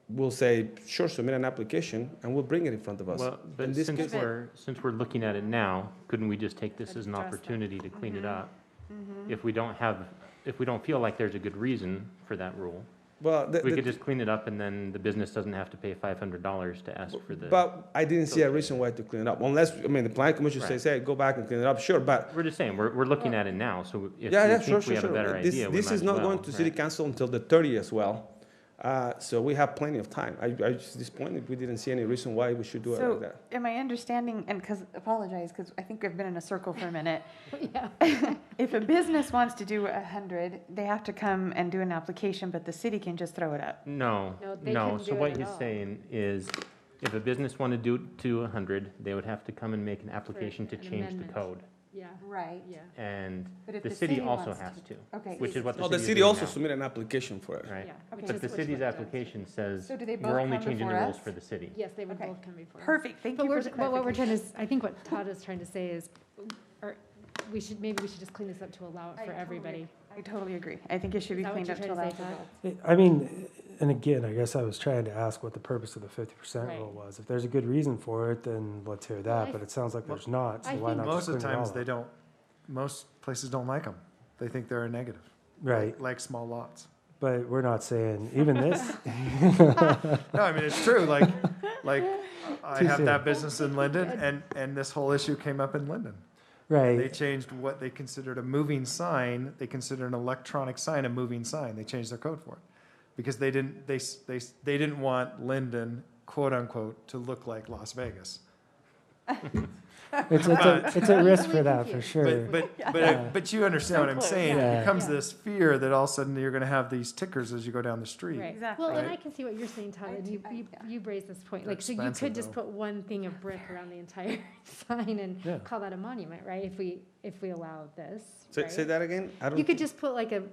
we'll say, sure, submit an application, and we'll bring it in front of us. Well, In but this since case- we're looking at it now, couldn't we just take this as an opportunity to clean it up? If we don't feel like there's a good reason for that rule, Well, we could just clean it up and then the business doesn't have to pay $500 to ask for the. But I didn't see a reason why to clean it up, unless, I mean, the plan commission Right. says, hey, go back and clean it up, sure, but. We're just saying, we're looking at it now, so if Yeah, we sure, think we have a better This, idea, we this might is as not well, going to city right? council until the 30th as well. So we have plenty of time. I just disappointed, we didn't see any reason why we should do it like So that. am I understanding, and apologize, because I think I've been in a circle for a minute. Yeah. If a business wants to do 100, they have to come and do an application, but the city can just throw it up. No, No, they no, couldn't so do it what at he's all. saying is, if a business wanted to do 100, they would have to come and make an application to an change the amendment. code. Yeah. Right. Yeah. And But if the the city city also wants has to- to, Okay. which is what the Oh, city the is city doing also now. submitted an application for it. Right, Yeah. Okay, but the just which city's one does. application says, So do they we're both only come changing the before rules us? for the city. Yes, they would Okay. both come before. us. Perfect, thank you for the But what we're trying to, clarification. I think what Todd is trying to say is, maybe we should just clean this up to allow it for everybody. I totally agree. I think it should be Is that what cleaned you're up to trying allow to say, for Todd? both. I mean, and again, I guess I was trying to ask what the purpose of the 50% Right. rule was. If there's a good reason for it, then let's hear Well, that, but it sounds like there's not, so I why think- not Most just of the clean it all times, up? they don't, most places don't like them. They think they're a negative. Right. Like small lots. But we're not saying, even this. No, I mean, it's true, like, I Too have soon. that business in Linden, and this whole issue came up in Linden. Right. They changed what they considered a moving sign, they considered an electronic sign a moving sign, they changed their code for it. Because they didn't want Linden, quote unquote, to look like Las Vegas. It's a risk for that, for sure. But you understand what I'm saying, Yeah. it becomes Yeah. this fear that all of a sudden you're gonna have these tickers as you go down the street. Right. Exactly. Well, and I Right. can see what you're saying, Todd, and you raised this point. They're Like, so you expensive, could just though. put one thing of brick around the entire sign and Yeah. call that a monument, right? If we allow this, Say right? that again? I don't. You could just put like a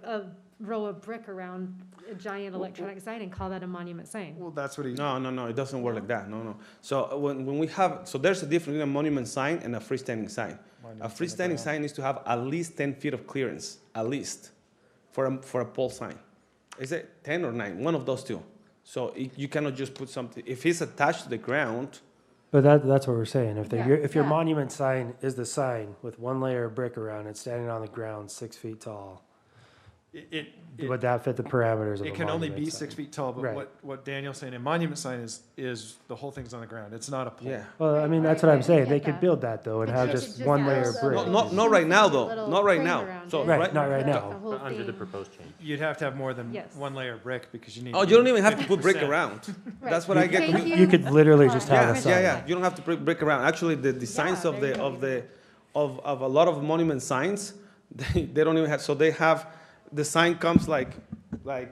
row of brick around a giant electronic sign and call that a monument sign. Well, that's what he. No, it doesn't work like that, no. So when we have, so there's a difference between a monument sign and a freestanding sign. A freestanding sign needs to have at least 10 feet of clearance, at least, for a pole sign. Is it 10 or 9? One of those two. So you cannot just put something, if it's attached to the ground, But that's what we're saying. If Yeah. your Yeah. monument sign is the sign with one layer of brick around it, standing on the ground 6 feet tall, would that fit the parameters of a It can only monument be sign? 6 feet tall, but Right. what Daniel's saying, a monument sign is the whole thing's on the ground. It's not a pole. yeah. Well, I mean, that's what I'm saying. They get could that. build that though and But have you just could one just layer build of a brick. Not right now, though. little Not right frame now. around So it. Right, not right The now. whole But under the thing. proposed change. You'd have to have more than Yes. one layer of brick because you need. Oh, you don't even have to put brick 50%. around. Right. That's what I get. Thank You could literally just have a Yeah, sign. yeah. You don't have to put brick around. Actually, the designs Yeah, of there you go. of a lot of monument signs, they don't even have. So they have the sign comes like right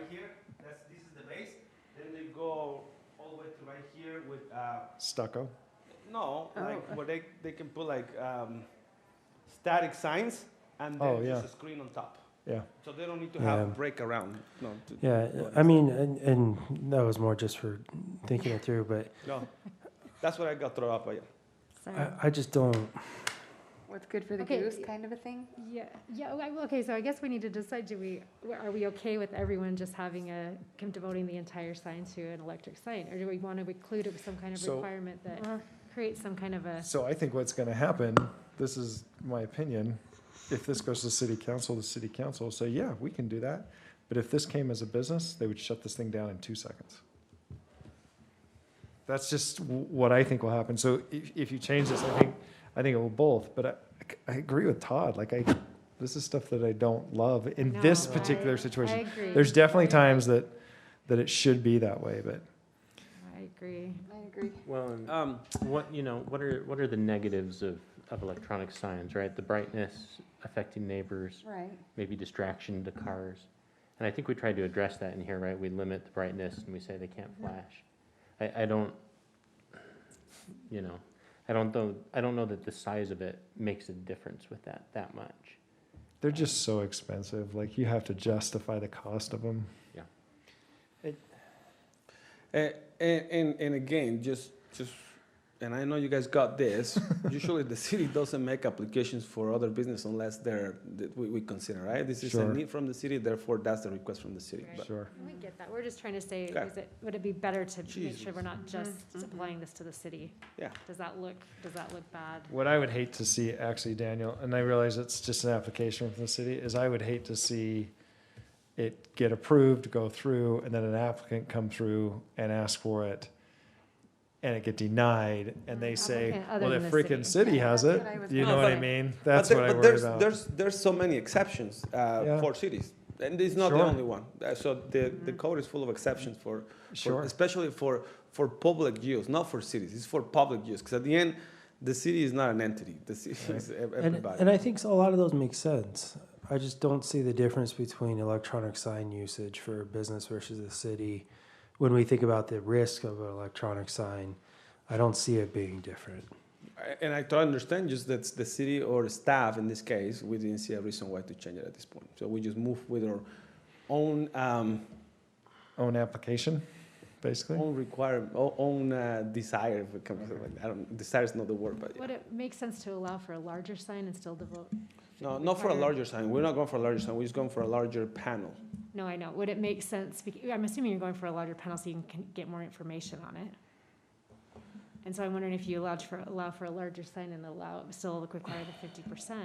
here. This is the base. Then they go all the way to right here with Stucco. no, like where they can put like static signs and then Oh, yeah. just a screen on top. Yeah. So they don't need to Yeah. have brick around. No. Yeah, I mean, and that was more just for thinking it through, but No. That's what I got thrown off by you. Sorry. I just don't. What's good for the Okay. goose kind of a thing? Yeah, okay, so I guess we need to decide, are we okay with everyone just having devoting the entire sign to an electric sign? Or do we want to include it with some kind of So- requirement that creates some kind of a, So I think what's gonna happen, this is my opinion, if this goes to the city council will say, yeah, we can do that. But if this came as a business, they would shut this thing down in 2 seconds. That's just what I think will happen. So if you change this, I think it will both, but I agree with Todd, this is stuff that I don't love in this No, particular I situation. agree. There's definitely times that it should be that way, but. I agree. I agree. Well, what are the negatives of of electronic signs, right? The brightness affecting neighbors, Right. maybe distraction to cars. And I think we tried to address that in here, right? We limit the brightness and we say they can't flash. I don't, you know, I don't know that the size of it makes a difference with that much. They're just so expensive. Like, you have to justify the cost of them. Yeah. And again, just, and I know you guys got this, usually the city doesn't make applications for other business unless we consider, right? This is a Sure. need from the city, therefore that's the request from the city. Right. But- Sure. We get that. We're just trying to say, Okay. would it be better to make Jesus. sure we're not just applying this to the city? Yeah. Does that look bad? What I would hate to see, actually, Daniel, and I realize it's just an application from the city, is I would hate to see it get approved, go through, and then an applicant come through and ask for it, and it get denied, and they say, Applicant other well, the than the freaking city. city has it. You know what I mean? That's what I worry about. There's so many exceptions for cities, and it's not the Sure. only one. So the code is full of exceptions for Sure. especially for public use, not for cities. It's for public use, because at the end, the city is not an entity. The city is everybody. And I think a lot of those make sense. I just don't see the difference between electronic sign usage for business versus the city. When we think about the risk of an electronic sign, I don't see it being different. And I totally understand, just that the city or staff, in this case, we didn't see a reason why to change it at this point. So we just move with our own Own application, basically? own desire. If it comes to like, desire is not the word, but yeah. Would it make sense to allow for a larger sign and still devote? No, not for a larger sign. We're not going for a larger sign. We're just going for a larger panel. No, I know. Would it make sense? I'm assuming you're going for a larger panel so you can get more information on it. And so I'm wondering if you allow for a larger sign and still require the 50%,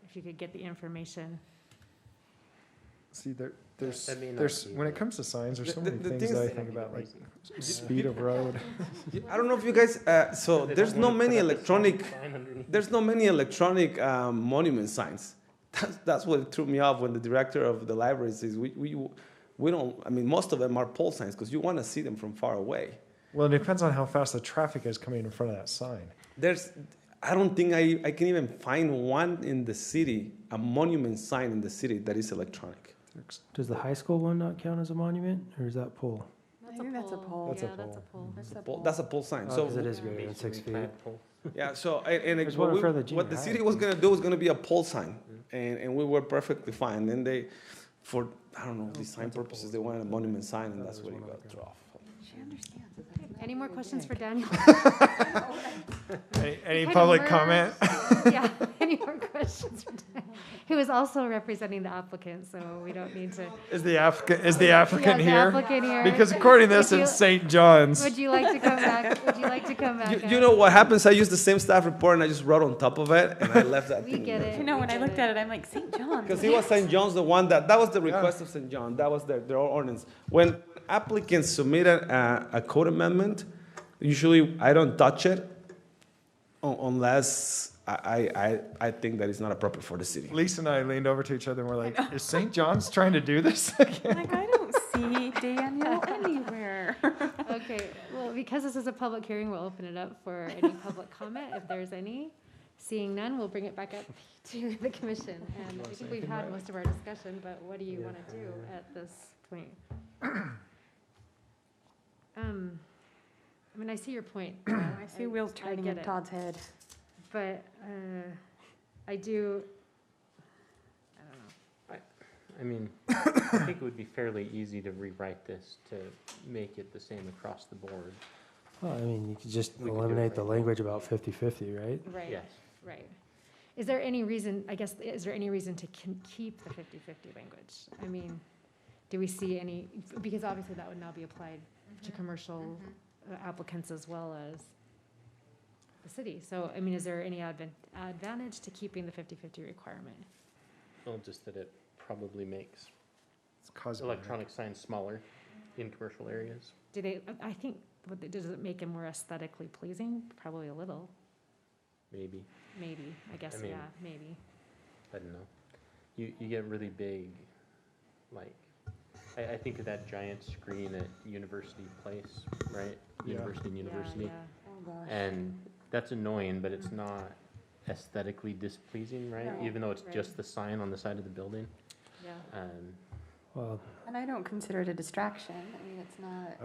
if you could get the information. See, there's, That may not be when the- it comes to signs, there's so The- many the things thing that I is- think about, like speed of road. I don't know if you guys. So They there's don't no wanna put many up a electronic. sign underneath. There's no many electronic monument signs. That's what threw me off when the director of the library says we don't. I mean, most of them are pole signs because you want to see them from far away. Well, it depends on how fast the traffic is coming in front of that sign. I don't think I can even find one in the city, a monument sign in the city that is electronic. Does the high school one not count as a monument, or is that pole? I think that's a pole. That's a Yeah, that's a pole. pole. That's a pole sign. Oh, So 'cause it is bigger than 6 feet. yeah, so and There's one in front of the what the junior city high. was gonna do was gonna be a pole sign, and we were perfectly fine. Then they, for I don't know design purposes, they wanted a monument sign, and that's where it got thrown off. She understands. Any more questions for Daniel? Any Kind of public merged. comment? Yeah, any more questions for Daniel? Who is also representing the applicant, so we don't need to. Is the applicant Yeah, the here? applicant here. Because according to this, Would you- it's St. John's. Would you like to come back? Would you like to come back? You know what happens? I used the same staff report, and I just wrote on top of it, and I left that. We get it. You know, when I looked at it, I'm like, St. John's. Because he was St. John's, the one that was the request of St. John. That was their ordinance. When applicants submit a code amendment, usually I don't touch it unless I think that it's not appropriate for the city. Lisa and I leaned over to each other and we're like, is St. John's trying to do this again? Like, I don't see Daniel anywhere. Okay, well, because this is a public hearing, we'll open it up for any public comment, if there's any. Seeing none, we'll bring it back up to the commission. And I think we've had most of our discussion, but what do you want to do at this point? I mean, I see your point. I see wheels turning get in it. Todd's head. But I do, I don't know. I mean, I think it would be fairly easy to rewrite this to make it the same across the board. Well, I mean, you could just We could do it eliminate the right. language about 50/50, right? Right, Yes. right. Is there any reason, I guess, is there any reason to keep the 50/50 language? I mean, do we see any, because obviously that would now be applied to commercial applicants as well as the city. So, I mean, is there any advantage to keeping the 50/50 requirement? Well, just that it probably makes It's cosmetic. electronic signs smaller in commercial areas. Do they, I think, does it make it more aesthetically pleasing? Probably a little, Maybe. maybe, I guess, I mean- yeah, maybe. I don't know. You get really big, like, I think of that giant screen at University Place, right? Yeah. University and University. Yeah, Oh, gosh. And that's annoying, but it's not aesthetically displeasing, right? No. Even though it's Right. just the sign on the side of the building. Yeah. Well, And I don't consider it a distraction. I mean, it's not.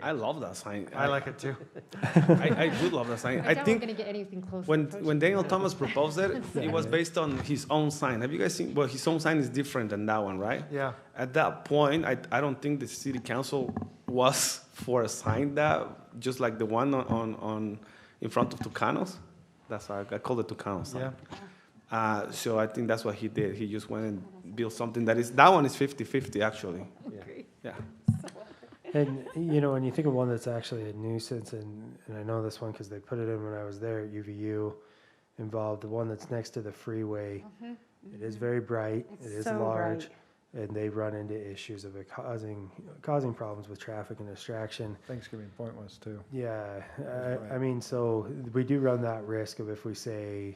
I love that sign. I like it too. I do love that sign. I I doubt we're think gonna get anything close. when Daniel Thomas proposed it, it was based on his own sign. Have you guys seen? Well, his own sign is different than that one, right? Yeah. At that point, I don't think the city council was for a sign that just like the one on in front of Tucanos. That's why I call it Tucano sign. Yeah. So I think that's what he did. He just went and built something that one is 50-50 actually. Yeah. And, you know, when you think of one that's actually a nuisance, and I know this one because they put it in when I was there at UVU, involved, the one that's next to the freeway. It is very bright, It's it is so large, bright. and they run into issues of it causing problems with traffic and distraction. Thanksgiving Point was too. Yeah, Right. I mean, so we do run that risk of if we say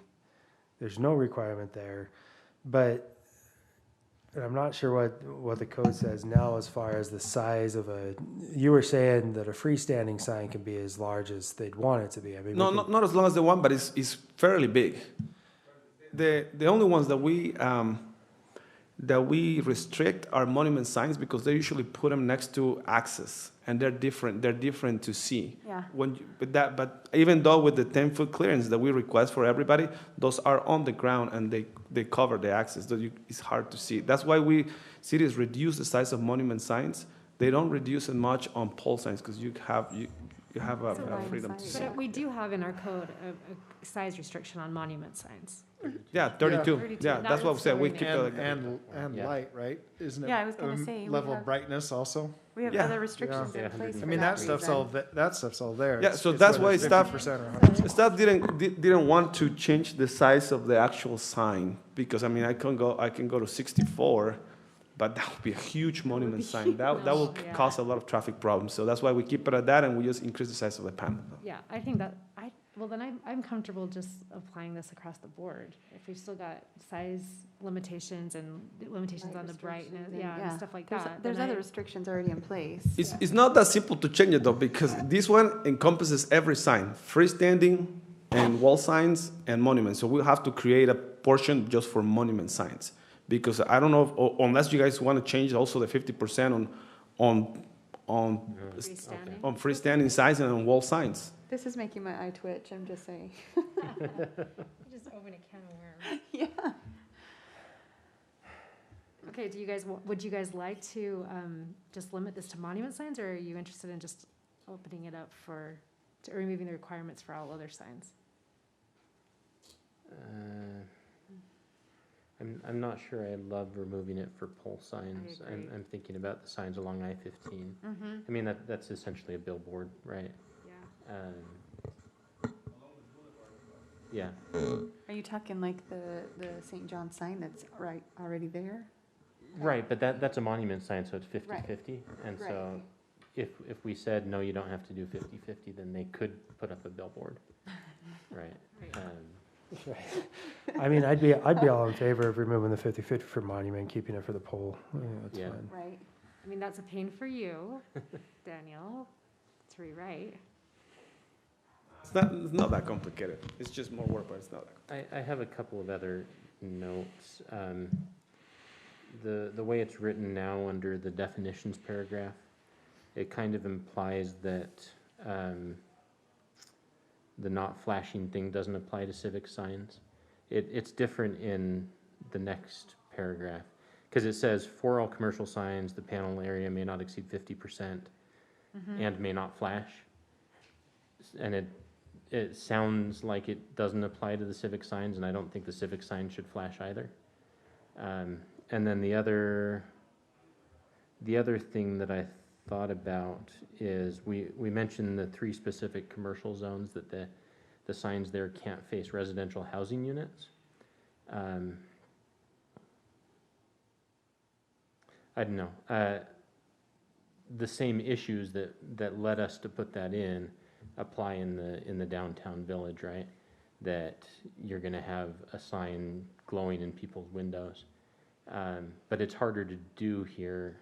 there's no requirement there, but and I'm not sure what the code says now as far as the size of you were saying that a freestanding sign can be as large as they'd want it to be. I mean, No, not as long as the one, but it's fairly big. The only ones that we restrict are monument signs because they usually put them next to access, and they're different to see. Yeah. But even though with the 10-foot clearance that we request for everybody, those are on the ground and they cover the access. So it's hard to see. That's why cities reduce the size of monument signs. They don't reduce it much on pole signs because you have a freedom to see. But we do have in our code a size restriction on monument signs. Yeah, 32. 32. Yeah, that's what we said. We keep it like And Yeah. light, right? Isn't it? Yeah, I was gonna say, we Level of have- brightness also. We have Yeah. other restrictions Yeah. in place I for I mean, that that stuff's reason. all, that stuff's all there. Yeah, It's- so it's that's whether why it's staff 50% or 100%. staff didn't want to change the size of the actual sign because I mean I can go to 64, but that would be a huge monument sign. That will Yeah. cause a lot of traffic problems. So that's why we keep it at that and we just increase the size of the panel. Yeah, I think that, well, then I'm comfortable just applying this across the board. If we've still got size limitations and limitations Light on the brightness, restrictions and stuff like There's- that. There's then other restrictions already in place. It's not that simple to change it though because this one encompasses every sign, freestanding and wall signs and monuments. So we'll have to create a portion just for monument signs because I don't know unless you guys want to change also the 50% on freestanding signs and on wall signs. This is making my eye twitch, I'm just saying. Just open a can of worms. Yeah. Okay, would you guys like to just limit this to monument signs, or are you interested in just opening it up to removing the requirements for all other signs? I'm not sure I love removing it for pole signs. agree. I'm thinking about the signs along I-15. Mm-hmm. I mean, that's essentially a billboard, right? Yeah. Yeah. Are you talking like the St. John sign that's already there? Right, but that's a monument sign, so it's 50/50. And Right. so if we said, no, you don't have to do 50/50, then they could put up a billboard, right? I mean, I'd be all in favor of removing the 50/50 for monument, keeping it for the pole. That's Yeah. fine. Right. I mean, that's a pain for you, Daniel, to rewrite. It's not that complicated. It's just more work, but it's not that I have a couple of other notes. The way it's written now under the definitions paragraph, it kind of implies that the not flashing thing doesn't apply to civic signs. It's different in the next paragraph, because it says, for all commercial signs, the panel area may not exceed 50% and may not flash. And it sounds like it doesn't apply to the civic signs, and I don't think the civic sign should flash either. And then the other thing that I thought about is we mentioned the 3 specific commercial zones that the signs there can't face residential housing units. I don't know. The same issues that led us to put that in apply in the downtown village, right? That you're going to have a sign glowing in people's windows. But it's harder to do here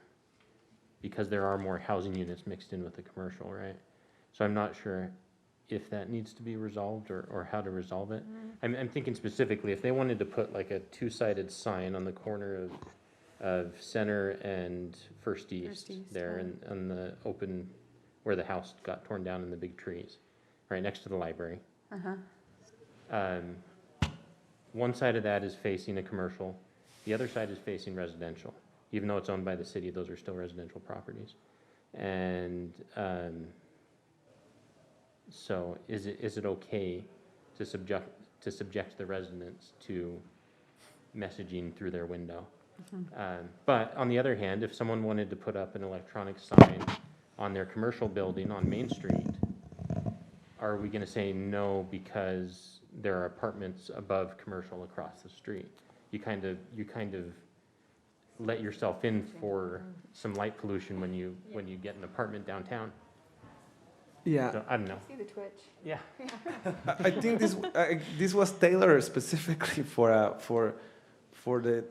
because there are more housing units mixed in with the commercial, right? So I'm not sure if that needs to be resolved or how to resolve it. I'm thinking specifically, if they wanted to put like a two-sided sign on the corner of Center and First East there, and on the open, where the house got torn down in the big trees, right next to the library. One side of that is facing a commercial, the other side is facing residential. Even though it's owned by the city, those are still residential properties. And so is it okay to subject the residents to messaging through their window? But on the other hand, if someone wanted to put up an electronic sign on their commercial building on Main Street, are we going to say no because there are apartments above commercial across the street? You kind of let yourself in for some light pollution when you get an apartment downtown. Yeah. So, I don't know. See the twitch. Yeah. I think this was tailored specifically for the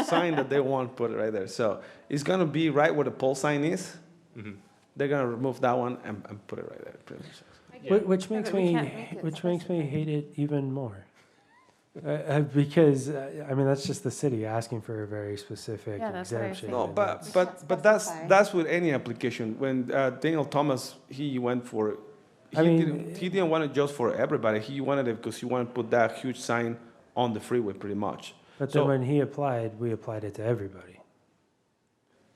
sign that they want to put right there. So it's gonna be right where the pole sign is. They're gonna remove that one and put it right there. Pretty much. Which makes me hate it even more. Because I mean that's just the city asking for a very specific exemption. No, but that's with any application. When Daniel Thomas he went for it, he didn't want it just for everybody. He wanted it because he wanted to put that huge sign on the freeway, pretty much. But then when he applied, we applied it to everybody.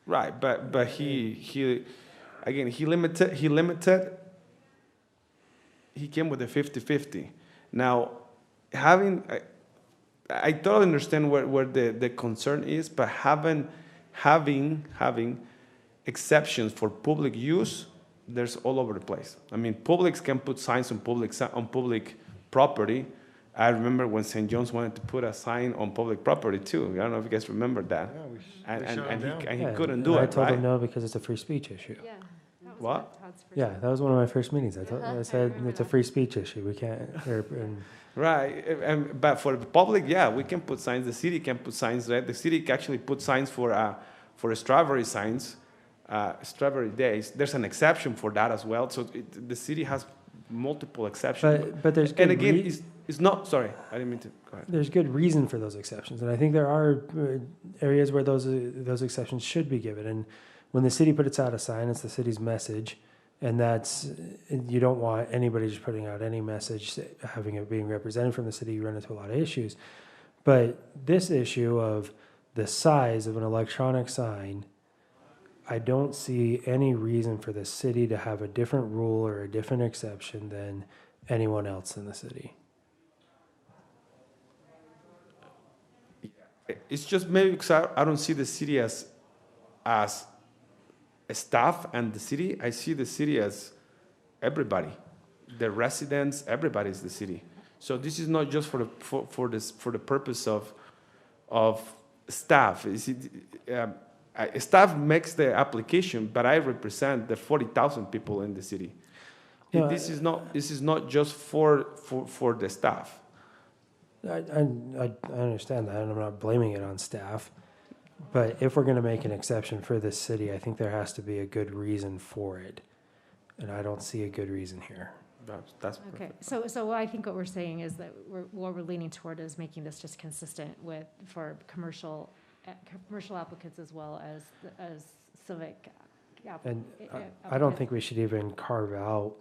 Right, but he again he limited. He came with a 50-50. Now, I totally understand where the concern is, but having exceptions for public use, there's all over the place. I mean, publics can put signs on public property. I remember when St. John's wanted to put a sign on public property too. I don't know if you guys remember that. Yeah, he couldn't do it. I told right? him no because it's a free speech issue. Yeah. What? Yeah, that was one of my first meetings. I said it's a free speech issue. We can't. Right, but for the public, yeah, we can put signs. The city can put signs. Right, the city can actually put signs for strawberry signs, strawberry days. There's an exception for that as well. So the city has multiple exceptions. But there's good and again, it's not. Sorry, I didn't mean to. Go ahead. There's good reason for those exceptions, and I think there are areas where those exceptions should be given. And when the city puts out a sign, it's the city's message, and you don't want anybody just putting out any message, having it being represented from the city. You run into a lot of issues. But this issue of the size of an electronic sign, I don't see any reason for the city to have a different rule or a different exception than anyone else in the city. It's just maybe because I don't see the city as a staff and the city. I see the city as everybody, the residents. Everybody is the city. So this is not just for the purpose of staff. Staff makes the application, but I represent the 40,000 people in the city. No, this is not just for the staff. I understand that, and I'm not blaming it on staff. But if we're going to make an exception for this city, I think there has to be a good reason for it. And I don't see a good reason here. That's okay. So I think what we're saying is that what we're leaning toward is making this just consistent for commercial applicants as well as civic applicants. And I don't think we should even carve out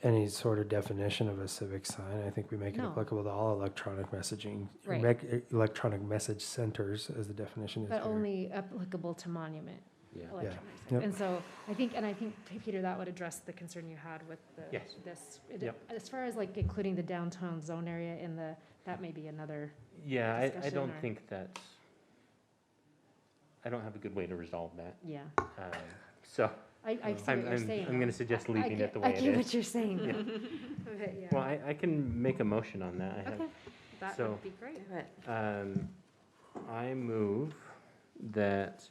any sort of definition of a civic sign. I think we make it applicable to all electronic messaging, electronic message centers, as the definition is. But only applicable to monument. Yeah. Electronic Yep. And so I think Peter, that would address the concern you had with this. As far as like including the downtown zone area that may be another. Yeah, I don't think that's. I don't have a good way to resolve that. Yeah. So. I see what you're saying. I'm going to suggest leaving it the way it is. I get what you're saying. Okay, yeah. Well, I can make a motion on that. Okay, that would be great. I move that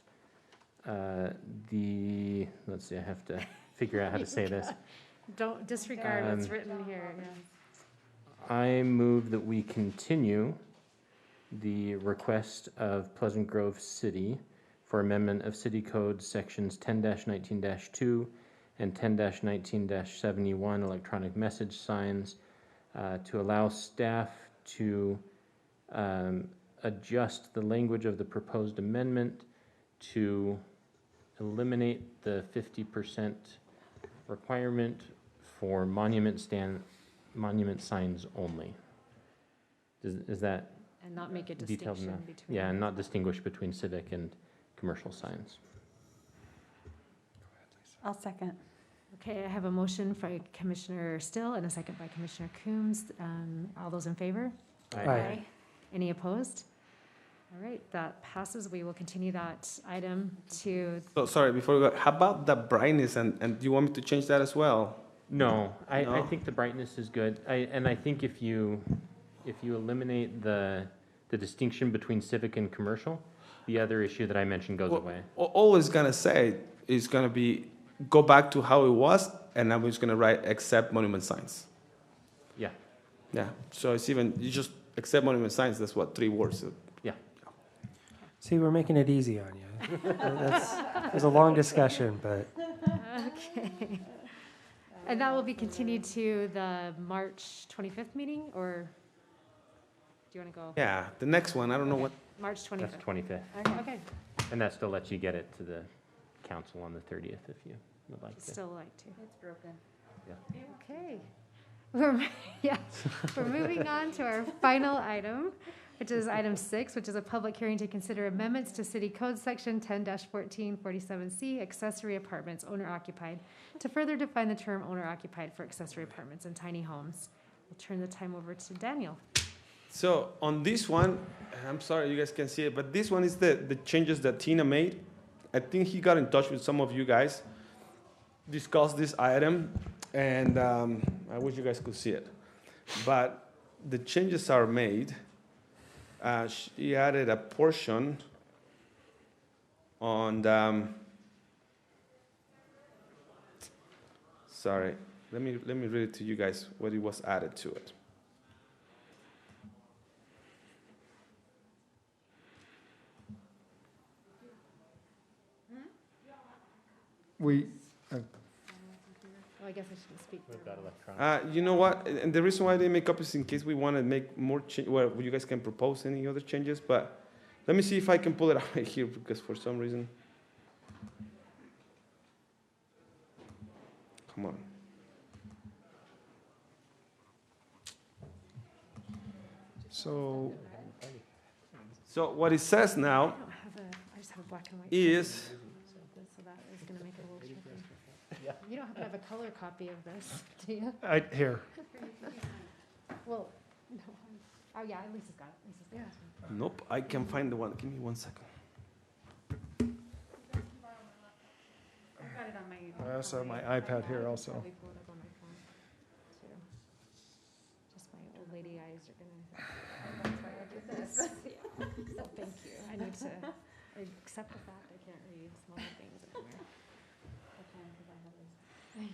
let's see, I have to figure out how to say this. Don't disregard what's written here. Yeah. I move that we continue the request of Pleasant Grove City for amendment of City Code sections 10-19-2 and 10-19-71 electronic message signs, to allow staff to adjust the language of the proposed amendment to eliminate the 50% requirement for monument signs only. Is that And not make a detailed distinction enough? between. Yeah, and not distinguish between civic and commercial signs. I'll second. Okay, I have a motion by Commissioner Still and a second by Commissioner Coombs. All those in favor? Aye. Any opposed? All right, that passes. We will continue that item to, So, sorry, before we go, how about the brightness, and do you want me to change that as well? No, I No? think the brightness is good. I think if you eliminate the distinction between civic and commercial, the other issue that I mentioned goes away. All it's gonna say is gonna be, go back to how it was, and I'm just gonna write except monument signs. Yeah. Yeah, so it's even, you just accept monument signs, that's what, 3 words? Yeah. See, we're making it easy on you. It was a long discussion, but okay. And that will be continued to the March 25th meeting, or do you want to go? Yeah, the next one, I don't know what. March 25th. That's 25th. Okay, And that still lets you get it to the council on the 30th if you would like to. still like to. It's broken. Yeah. Okay. We're moving on to our final item, which is item 6, which is a public hearing to consider amendments to City Code Section 10-1447C, accessory apartments owner occupied, to further define the term owner occupied for accessory apartments and tiny homes. We'll turn the time over to Daniel. So on this one, I'm sorry you guys can see it, but this one is the changes that Tina made. I think he got in touch with some of you guys, discussed this item, and I wish you guys could see it. But the changes are made. She added a portion on sorry, let me read it to you guys what it was added to it. We, Well, I guess I shouldn't speak. We've got electronic. You know what? And the reason why I didn't make copies in case we want to make more change, well, you guys can propose any other changes, but let me see if I can pull it out right here because for some reason. Come on. so, What it says now I don't have I just have a black and white. is, So that is going to make it a little tricky. You don't happen to have a color copy of this, do you? here. Well, no. Oh, yeah, at least it's got it. At least it's got it. nope, I can find the one. Give me 1 second. I've got it on my. I also have my iPad here also. Probably pull it up on my phone, too. Just my old lady eyes are gonna, that's why I did this. Yeah. So thank you. I need to accept the fact I can't read small things anymore.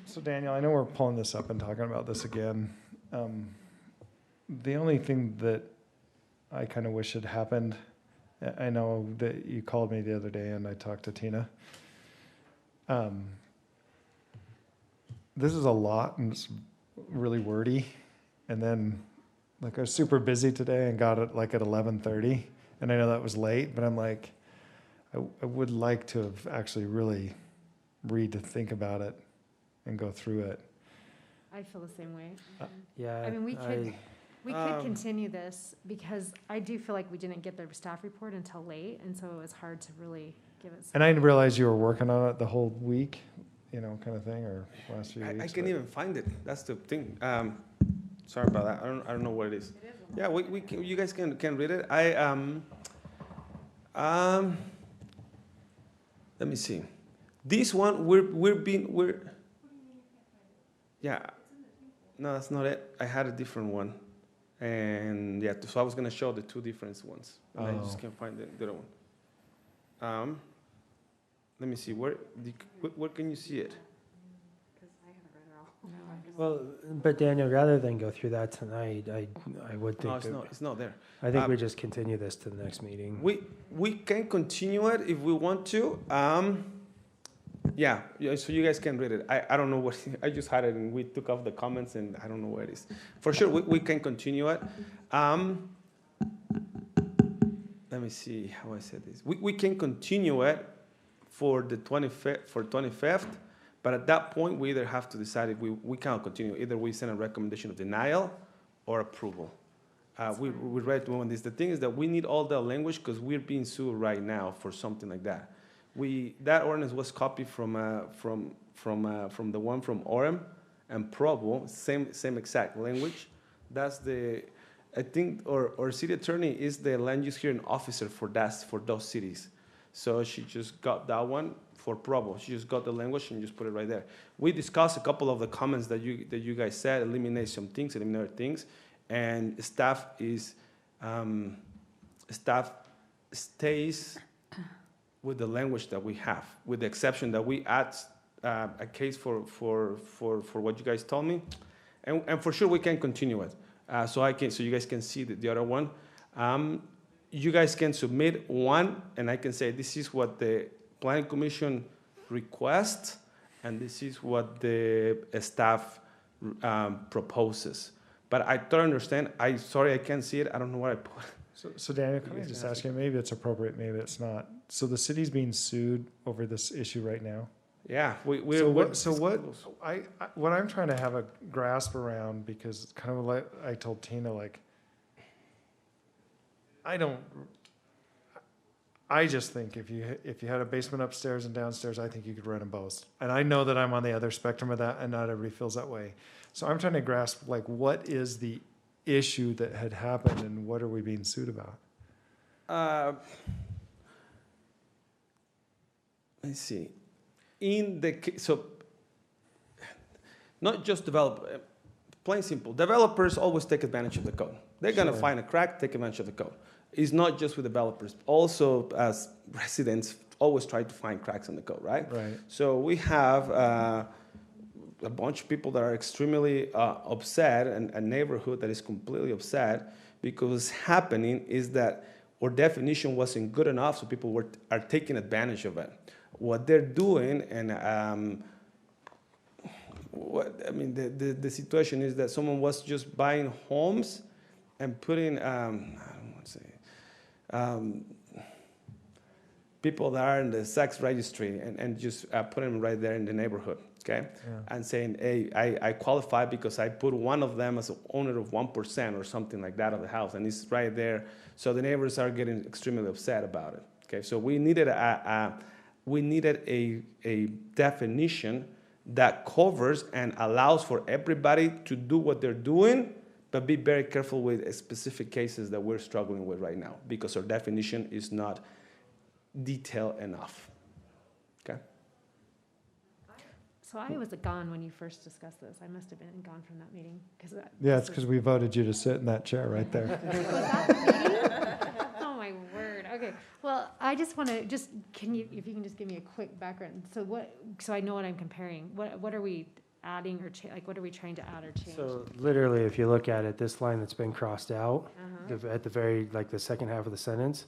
So Daniel, I know we're pulling this up and talking about this again. The only thing that I kind of wish had happened, I know that you called me the other day and I talked to Tina. This is a lot and it's really wordy. And then, like, I was super busy today and got it like at 11:30. And I know that was late, but I'm like, I would like to have actually really think about it and go through it. I feel the same way. yeah. I mean, we could continue this because I do feel like we didn't get the staff report until late, and so it was hard to really give it. And I didn't realize you were working on it the whole week, you know, kind of thing, or last few weeks. I can't even find it. That's the thing. Sorry about that. I don't know what it is. Yeah, we can, you guys can read it. Let me see. This one yeah. No, that's not it. I had a different one. And yeah, so I was gonna show the 2 different ones. And I just can't find the other one. Let me see, where can you see it? Well, but Daniel, rather than go through that tonight, I would think No, it's not there. I think we just continue this to the next meeting. We can continue it if we want to. Yeah, yeah, so you guys can read it. I don't know what, I just had it and we took off the comments and I don't know where it is. For sure, we can continue it. Let me see how I said this. We can continue it for the 25th, but at that point, we either have to decide if we cannot continue. Either we send a recommendation of denial or approval. We're ready to move on this. The thing is that we need all the language because we're being sued right now for something like that. That ordinance was copied from the one from Orem and Provo, same exact language. That's I think our city attorney is the land use hearing officer for those cities. So she just got that one for Provo. She just got the language and just put it right there. We discussed a couple of the comments that you guys said, eliminate some things, eliminate other things, and staff stays with the language that we have, with the exception that we add a case for what you guys told me, and for sure we can continue it. So you guys can see the other one. You guys can submit one, and I can say this is what the Planning Commission requests, and this is what the staff proposes. But I don't understand. Sorry, I can't see it. I don't know what I put. So Daniel, can I just ask you, maybe it's appropriate, maybe it's not. So the city's being sued over this issue right now? Yeah, what I'm trying to have a grasp around, because kind of like I told Tina, like, I just think if you had a basement upstairs and downstairs, I think you could rent them both. And I know that I'm on the other spectrum of that, and not everybody feels that way. So I'm trying to grasp, like, what is the issue that had happened, and what are we being sued about? Let's see. So not just developer, plain simple. Developers always take advantage of the code. They're gonna find a crack, take advantage of the code. It's not just with developers. Also, as residents, always try to find cracks in the code, right? Right. So we have a bunch of people that are extremely upset, and a neighborhood that is completely upset, because what's happening is that our definition wasn't good enough, so people are taking advantage of it. What they're doing, and the situation is that someone was just buying homes and putting, people that are in the sex registry and just putting them right there in the neighborhood, okay? Yeah. And saying, hey, I qualify because I put one of them as an owner of 1% or something like that of the house, and it's right there. So the neighbors are getting extremely upset about it, okay? So we needed a definition that covers and allows for everybody to do what they're doing, but be very careful with specific cases that we're struggling with right now, because our definition is not detailed enough. Okay? So I was gone when you first discussed this. I must have been gone from that meeting. Yeah, it's because we voted you to sit in that chair right there. Oh, my word. Okay. Well, I just want to if you can just give me a quick background. So I know what I'm comparing. What are we adding or what are we trying to add or change? So literally, if you look at it, this line that's been crossed out at the very, the second half of the sentence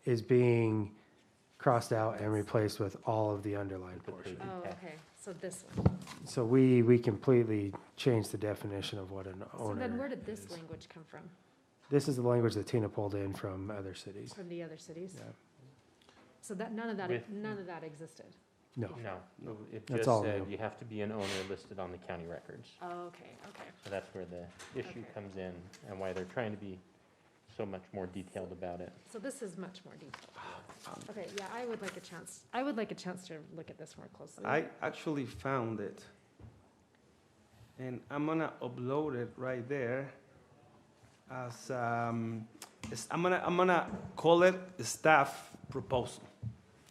is being crossed out and replaced with all of the underlined portion. Oh, okay. So this one. So we completely changed the definition of what an owner So then where did this is. language come from? This is the language that Tina pulled in from other cities. From the other cities? Yeah. So that none of that existed? No. No, it That's just all said new. you have to be an owner listed on the county records. Oh, okay. So that's where the issue comes in, and why they're trying to be so much more detailed about it. So this is much more detailed. Okay, yeah, I would like a chance to look at this more closely. I actually found it, and I'm gonna upload it right there as I'm gonna call it a staff proposal.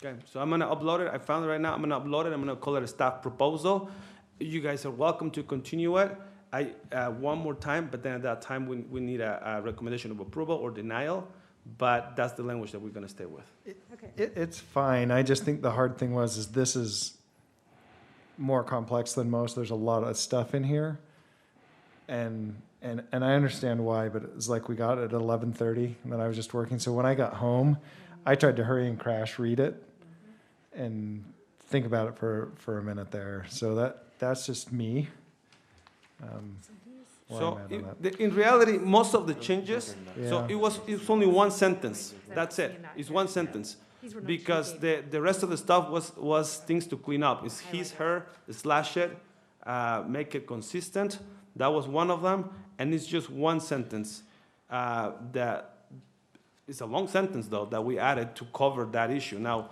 Okay, so I'm gonna upload it. I found it right now. I'm gonna upload it. I'm gonna call it a staff proposal. You guys are welcome to continue it. One more time, but then at that time we need a recommendation of approval or denial. But that's the language that we're gonna stay with. It's fine. I just think the hard thing is this is more complex than most. There's a lot of stuff in here, and I understand why. But it was like we got it at 11:30, and then I was just working. So when I got home, I tried to hurry and crash read it, and think about it for a minute there. So that's just me. where So I'm at on that. in reality, most of the changes, so Yeah. it's only one sentence. That's it. It's one sentence. Because the rest of the stuff was things to clean up. It's his, her, slash it, make it consistent. That was one of them. And it's just one sentence that it's a long sentence, though, that we added to cover that issue. Now,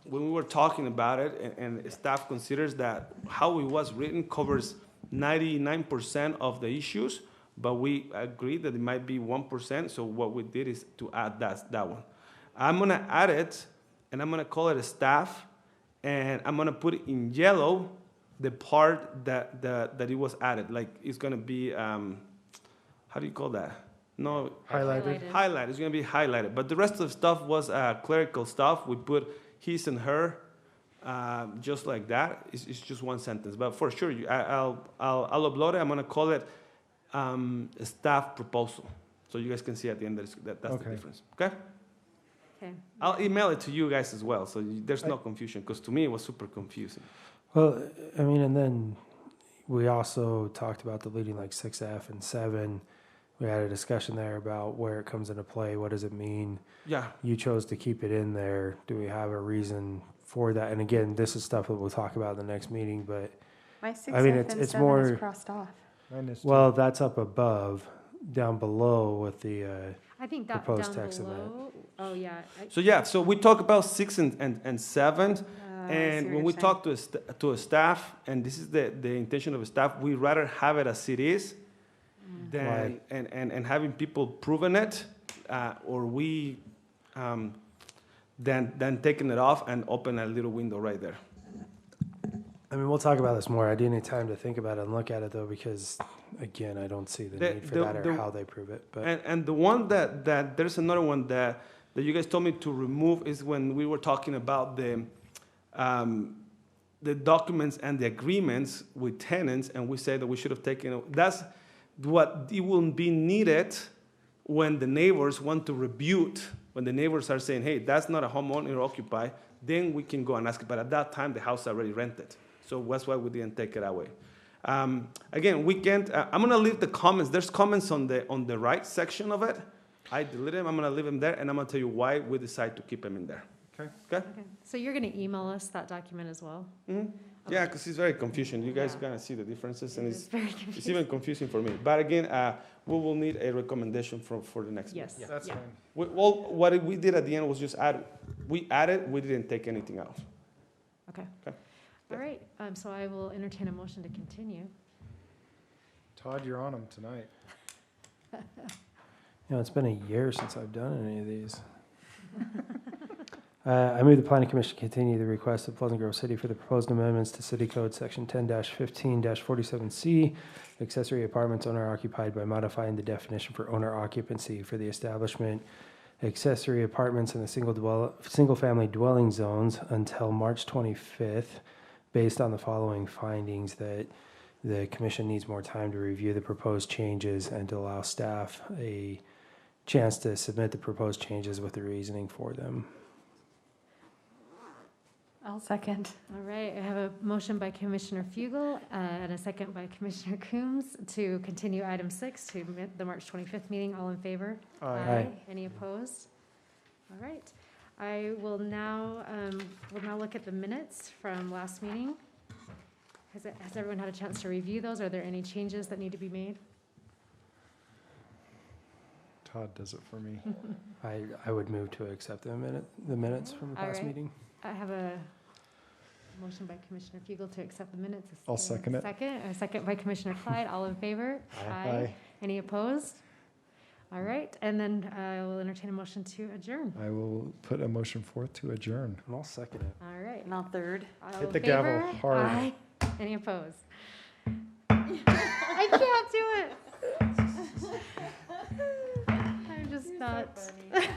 when we were talking about it, and staff considers that how it was written covers 99% of the issues, but we agreed that it might be 1%. So what we did is to add that one. I'm gonna add it, and I'm gonna call it a staff, and I'm gonna put in yellow the part that it was added. Like it's gonna be, how do you call that? No, Highlighted. Highlighted. It's gonna be highlighted. But the rest of the stuff was clerical stuff. We put his and her, just like that. It's just one sentence. But for sure, I'll upload it. I'm gonna call it a staff proposal, so you guys can see at the end that's the difference. Okay. Okay. I'll email it to you guys as well, so there's no confusion. Because to me, it was super confusing. Well, I mean, and then we also talked about deleting like 6F and 7. We had a discussion there about where it comes into play. What does it mean? Yeah. You chose to keep it in there. Do we have a reason for that? And again, this is stuff that we'll talk about in the next meeting, but My 6F I mean, and it's 7 more, is crossed off. well, that's up above. Down below with the I think that proposed down text amendment. below. Oh yeah. So yeah, so we talk about 6 and 7, I see and what when you're we saying. talk to a staff, and this is the intention of a staff, we rather have it as it is than Right. and having people proving it, or we than taking it off and open a little window right there. I mean, we'll talk about this more. I do need time to think about it and look at it though, because again, I don't see the need for that or how they prove it. But And the one that there's another one that you guys told me to remove is when we were talking about the documents and the agreements with tenants, and we said that we should have taken, that's what it will be needed when the neighbors want to rebuke, when the neighbors are saying, hey, that's not a homeowner occupied, then we can go and ask it. But at that time, the house already rented. So that's why we didn't take it away. Again, we can't, I'm gonna leave the comments. There's comments on the right section of it. I deleted them, I'm gonna leave them there, and I'm gonna tell you why we decide to keep them in there. Okay. Okay? So you're gonna email us that document as well? Mm-hmm. Yeah, because it's very confusing. You guys kind of see the differences, and It is very it's confusing. even confusing for me. But again, we will need a recommendation for the next Yes. meeting. That's fine. Well, what we did at the end was just add, we added, we didn't take anything out. Okay. Okay. All right, so I will entertain a motion to continue. Todd, you're on them tonight. you know, it's been a year since I've done any of these. I move the Planning Commission continue the request of Pleasant Grove City for the proposed amendments to City Code Section 10-15-47C, accessory apartments owner occupied, by modifying the definition for owner occupancy for the establishment accessory apartments in the single-family dwelling zones until March 25th, based on the following findings: that the commission needs more time to review the proposed changes and to allow staff a chance to submit the proposed changes with the reasoning for them. I'll second. All right, I have a motion by Commissioner Fugel and a second by Commissioner Coombs to continue item 6 to the March 25th meeting. All in favor? Aye. Any opposed? All right. I will now, look at the minutes from last meeting. Has everyone had a chance to review those? Are there any changes that need to be made? Todd does it for me. I would move to accept the minutes from the All past right. meeting. I have a motion by Commissioner Fugel to accept the minutes. I'll second it. A second by Commissioner Clyde. All in favor? Aye. Any opposed? All right, and then I will entertain a motion to adjourn. I will put a motion forth to adjourn. And I'll second it. All right. And I'll third. All Hit in the gavel favor? hard. Aye. Any opposed? I can't do it. I'm just not.